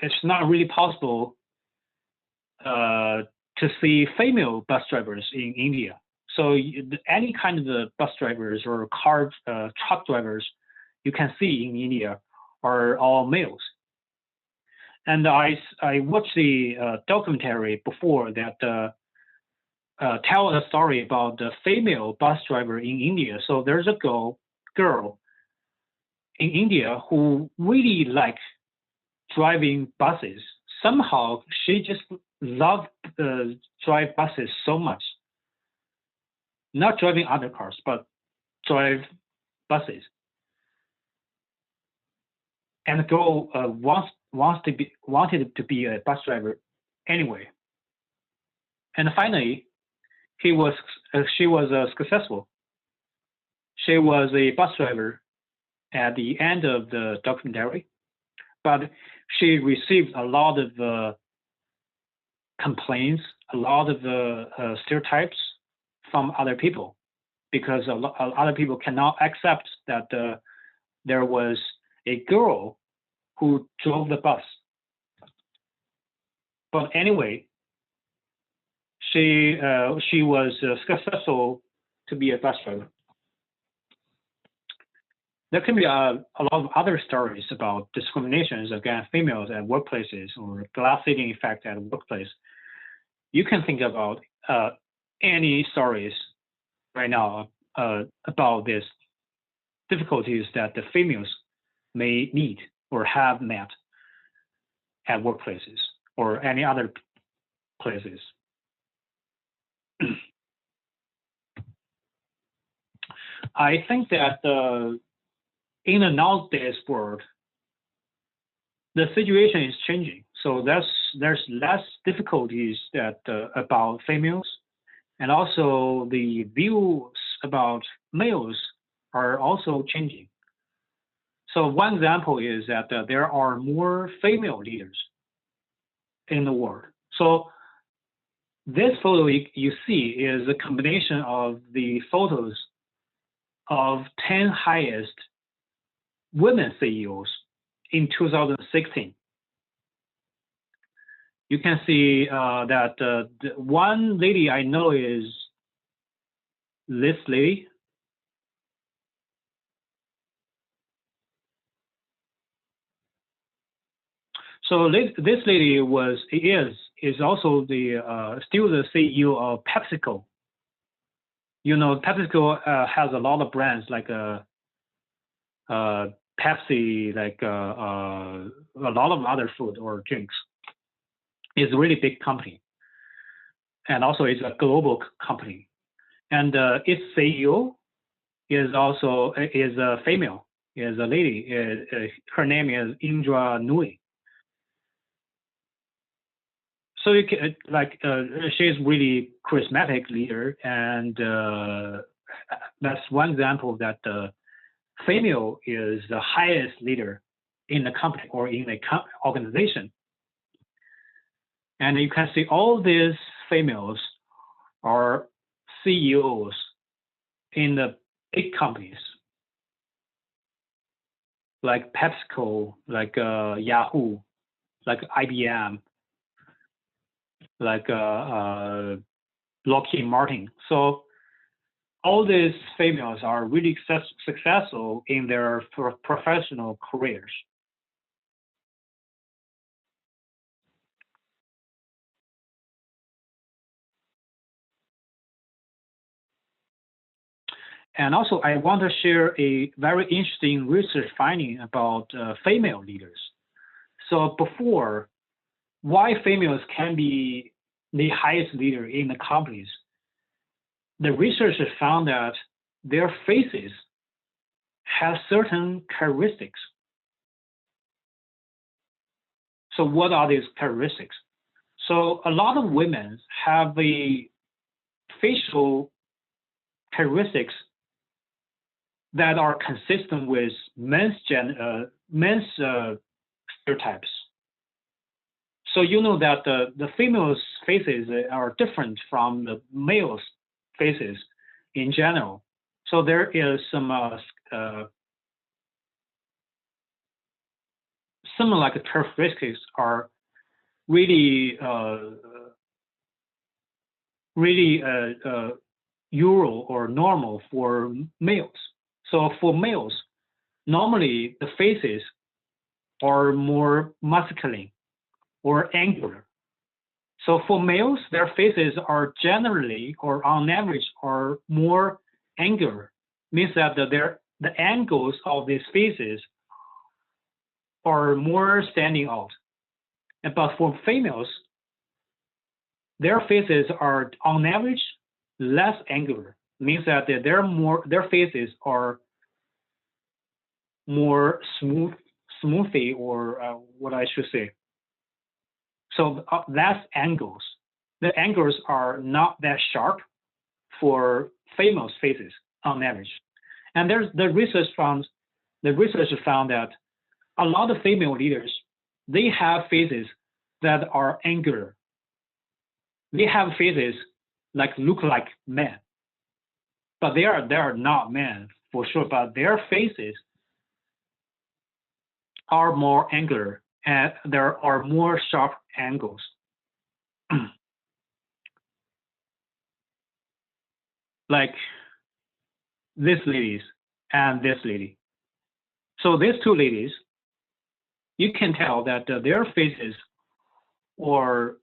it's not really possible to see female bus drivers in India. So any kind of the bus drivers or truck drivers you can see in India are all males. And I watched the documentary before that tell a story about the female bus driver in India. So there's a girl in India who really likes driving buses. Somehow she just loved drive buses so much. Not driving other cars, but drive buses. And the girl wanted to be a bus driver anyway. And finally, she was successful. She was a bus driver at the end of the documentary, but she received a lot of complaints, a lot of stereotypes from other people, because other people cannot accept that there was a girl who drove the bus. But anyway, she was successful to be a bus driver. There can be a lot of other stories about discriminations against females at workplaces or glass ceiling effect at a workplace. You can think about any stories right now about these difficulties that the females may meet or have met at workplaces or any other places. I think that in the nowadays world, the situation is changing. So there's less difficulties that about females, and also the views about males are also changing. So one example is that there are more female leaders in the world. So this photo you see is a combination of the photos of 10 highest women CEOs in 2016. You can see that the one lady I know is this lady. So this lady is also still the CEO of PepsiCo. You know, PepsiCo has a lot of brands like Pepsi, like a lot of other food or drinks. It's a really big company, and also it's a global company. And its CEO is also a female, is a lady. Her name is Indra Nooyi. So you can, she's really charismatic leader, and that's one example that the female is the highest leader in the company or in the organization. And you can see all these females are CEOs in the big companies like PepsiCo, like Yahoo, like IBM, like Lockheed Martin. So all these females are really successful in their professional careers. And also, I want to share a very interesting research finding about female leaders. So before, why females can be the highest leader in the companies? The researchers found that their faces have certain characteristics. So what are these characteristics? So a lot of women have the facial characteristics that are consistent with men's stereotypes. So you know that the females' faces are different from the males' faces in general. So there is some like characteristics are really usual or normal for males. So for males, normally the faces are more masculine or angular. So for males, their faces are generally or on average are more angular, means that the angles of these faces are more standing out. But for females, their faces are on average less angular, means that their faces are more smoothly, or what I should say. So less angles. The angles are not that sharp for females' faces on average. And the research found that a lot of female leaders, they have faces that are angular. They have faces look like men, but they are not men for sure. But their faces are more angular and there are more sharp angles. Like this ladies and this lady. So these two ladies, you can tell that their faces are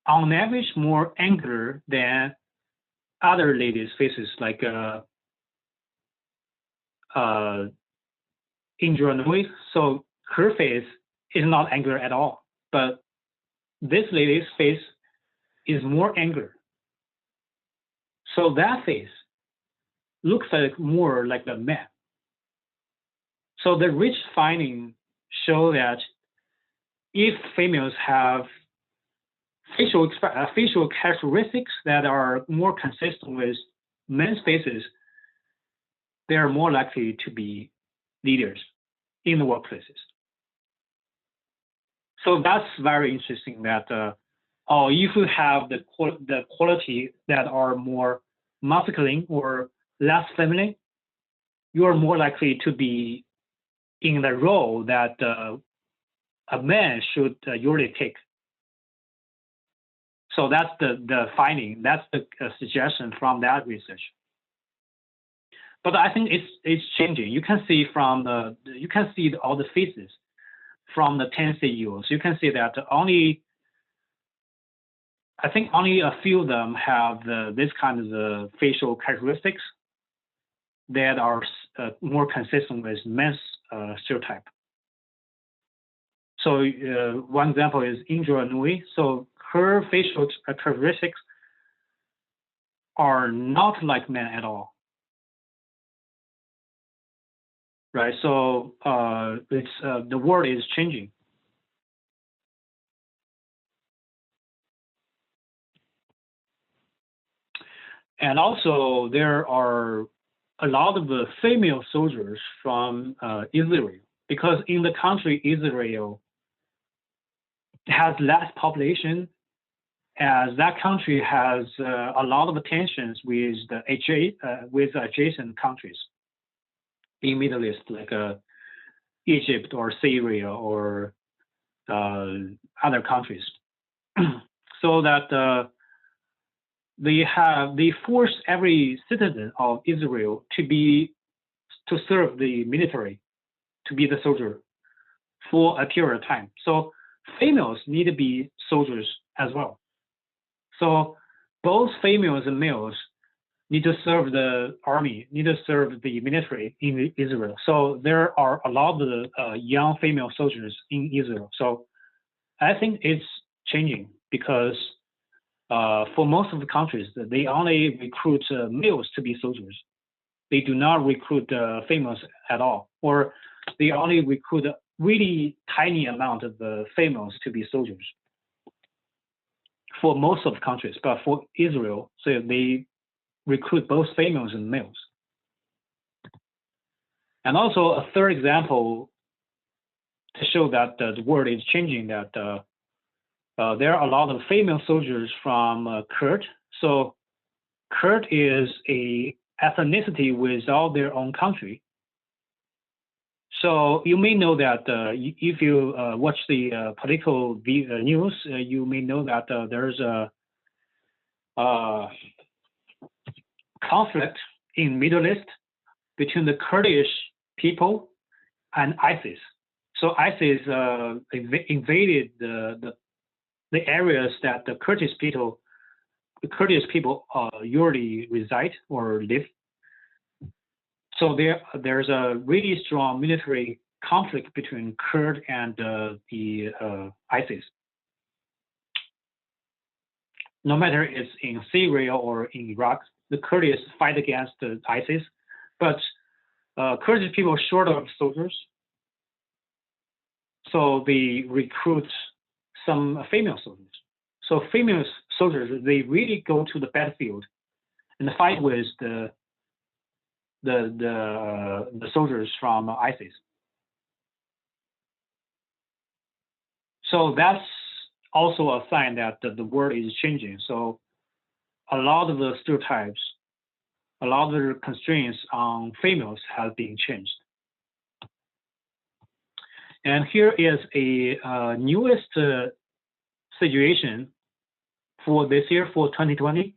on average more angular than other ladies' faces, like Indra Nooyi. So her face is not angular at all, but this lady's face is more angular. So that face looks more like a man. So the rich findings show that if females have facial characteristics that are more consistent with men's faces, they are more likely to be leaders in the workplaces. So that's very interesting that if you have the quality that are more masculine or less feminine, you are more likely to be in the role that a man should usually take. So that's the finding. That's the suggestion from that research. But I think it's changing. You can see all the faces from the 10 CEOs. You can see that I think only a few of them have this kind of facial characteristics that are more consistent with men's stereotype. So one example is Indra Nooyi. So her facial characteristics are not like men at all. Right. So the world is changing. And also there are a lot of the female soldiers from Israel, because in the country Israel has less population, as that country has a lot of tensions with with adjacent countries in Middle East, like Egypt or Syria or other countries. So that they force every citizen of Israel to serve the military, to be the soldier for a period of time. So females need to be soldiers as well. So both females and males need to serve the army, need to serve the military in Israel. So there are a lot of young female soldiers in Israel. So I think it's changing because for most of the countries, they only recruit males to be soldiers. They do not recruit females at all, or they only recruit a really tiny amount of females to be soldiers for most of the countries. But for Israel, so they recruit both females and males. And also a third example to show that the world is changing, that there are a lot of female soldiers from Kurd. So Kurd is a ethnicity without their own country. So you may know that if you watch the political news, you may know that there's a conflict in Middle East between the Kurdish people and ISIS. So ISIS invaded the areas that the Kurdish people usually reside or live. So there's a really strong military conflict between Kurd and the ISIS. No matter it's in Syria or in Iraq, the Kurds fight against the ISIS, but Kurdish people are short of soldiers, so they recruit some female soldiers. So female soldiers, they really go to the battlefield and fight with the soldiers from ISIS. So that's also a sign that the world is changing. So a lot of the stereotypes, a lot of the constraints on females have been changed. And here is a newest situation for this year, for 2020.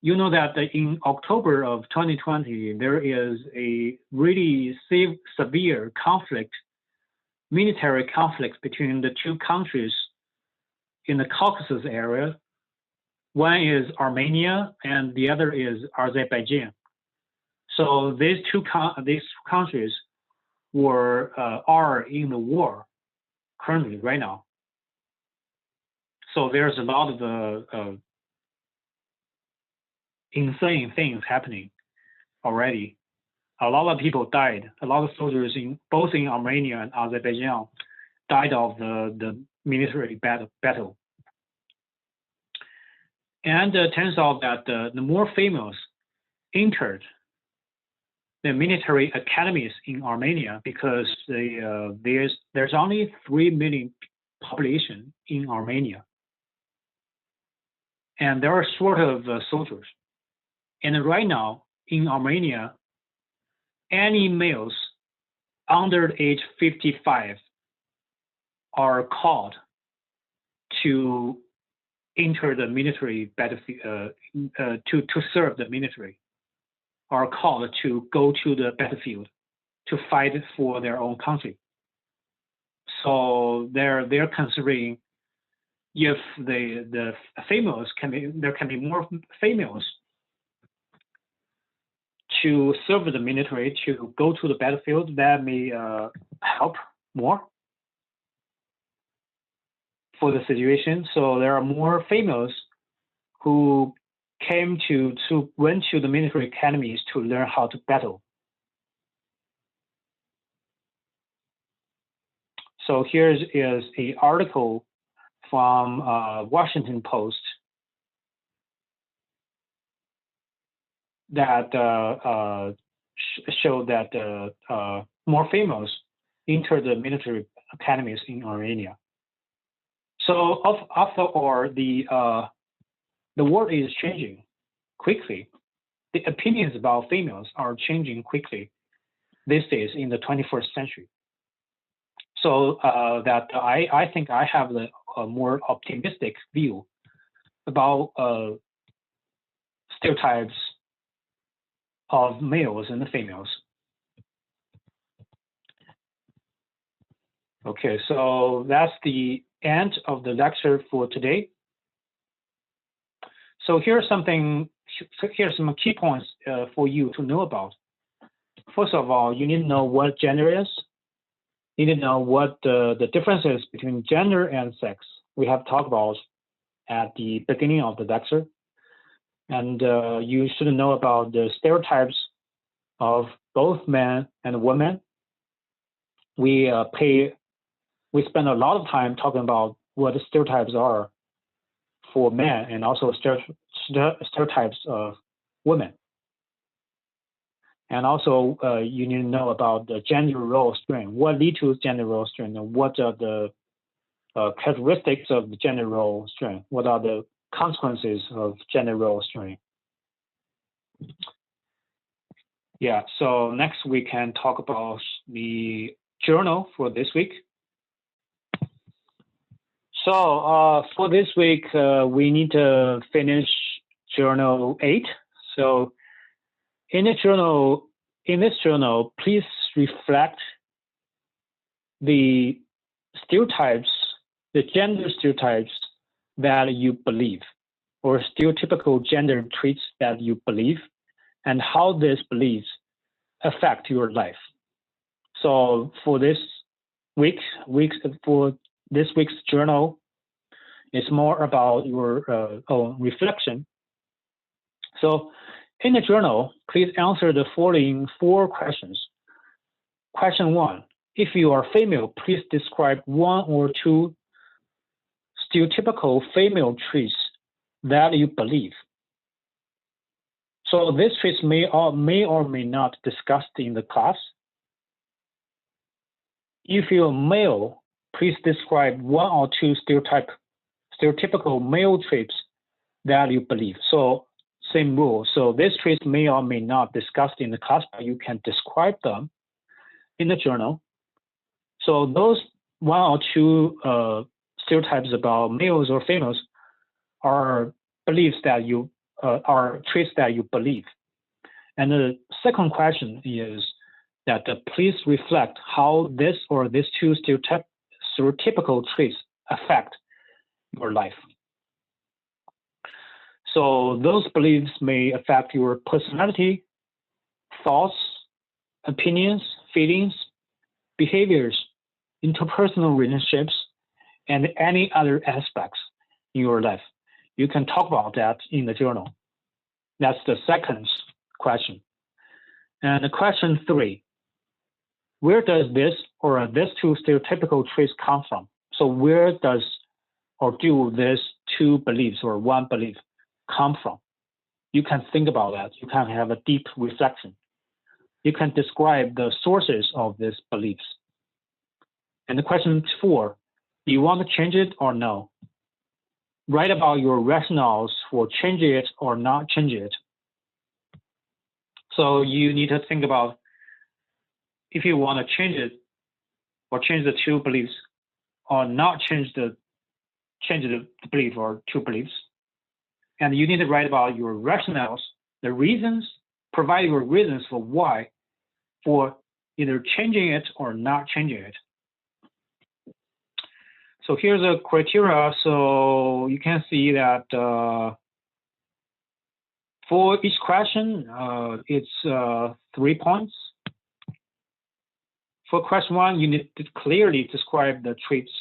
You know that in October of 2020, there is a really severe conflict, military conflict between the two countries in the Caucasus area. One is Armenia and the other is Azerbaijan. So these countries are in the war currently right now. So there's a lot of insane things happening already. A lot of people died. A lot of soldiers both in Armenia and Azerbaijan died of the military battle. And it turns out that the more females entered the military academies in Armenia, because there's only 3 million population in Armenia, and there are short of soldiers. And right now in Armenia, any males under the age 55 are called to enter the military battlefield, to serve the military, are called to go to the battlefield to fight for their own country. So they're considering if the females there can be more females to serve the military, to go to the battlefield, that may help more for the situation. So there are more females who went to the military academies to learn how to battle. So here is an article from Washington Post. that show that more females enter the military academies in Armenia. So after all, the world is changing quickly. The opinions about females are changing quickly these days in the 21st century. So that I think I have a more optimistic view about stereotypes of males and females. Okay, so that's the end of the lecture for today. So here's some key points for you to know about. First of all, you need to know what gender is. You need to know what the differences between gender and sex we have talked about at the beginning of the lecture. And you should know about the stereotypes of both men and women. We spend a lot of time talking about what the stereotypes are for men and also stereotypes of women. And also, you need to know about the gender role strain. What leads to gender role strain, and what are the characteristics of the gender role strain? What are the consequences of gender role strain? Yeah, so next we can talk about the journal for this week. So for this week, we need to finish journal 8. So in this journal, please reflect the stereotypes, the gender stereotypes that you believe, or stereotypical gender traits that you believe, and how these beliefs affect your life. So for this for this week's journal, it's more about your own reflection. So in the journal, please answer the following 4 questions. Question 1, if you are female, please describe 1 or 2 stereotypical female traits that you believe. So these traits may or may not be discussed in the class. If you're male, please describe 1 or 2 stereotypical male traits that you believe. So same rule. So these traits may or may not be discussed in the class, but you can describe them in the journal. So those 1 or 2 stereotypes about males or females are beliefs that you are traits that you believe. And the second question is that please reflect how this or these 2 stereotypical traits affect your life. So those beliefs may affect your personality, thoughts, opinions, feelings, behaviors, interpersonal relationships, and any other aspects in your life. You can talk about that in the journal. That's the second question. And the question 3, where does this or these 2 stereotypical traits come from? So where does or do these 2 beliefs or 1 belief come from? You can think about that. You can have a deep reflection. You can describe the sources of these beliefs. And the question 4, do you want to change it or no? Write about your rationales for changing it or not changing it. So you need to think about if you want to change it or change the 2 beliefs or not change the belief or 2 beliefs. And you need to write about your rationales, the reasons, provide your reasons for why, for either changing it or not changing it. So here's a criteria. So you can see that for each question, it's 3 points. For question 1, you need to clearly describe the traits.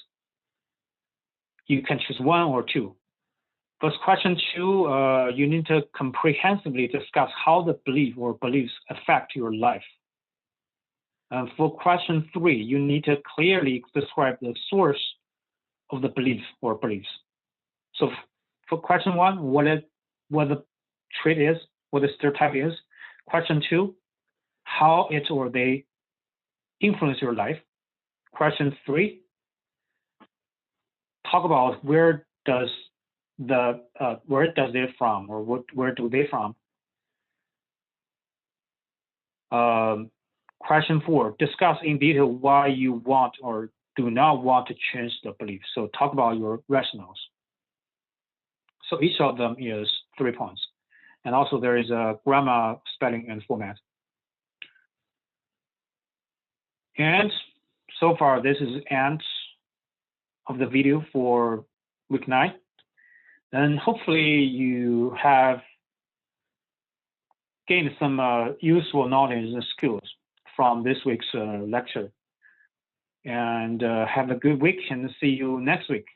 You can choose 1 or 2. For question 2, you need to comprehensively discuss how the belief or beliefs affect your life. For question 3, you need to clearly describe the source of the belief or beliefs. So for question 1, what the trait is. what the stereotype is. Question 2, how it or they influence your life. Question 3, talk about where does they from, or where do they from. Question 4, discuss in detail why you want or do not want to change the belief. So talk about your rationales. So each of them is 3 points. And also there is a grammar, spelling, and format. And so far, this is the end of the video for week 9. And hopefully you have gained some useful knowledge and skills from this week's lecture. And have a good week, and see you next week.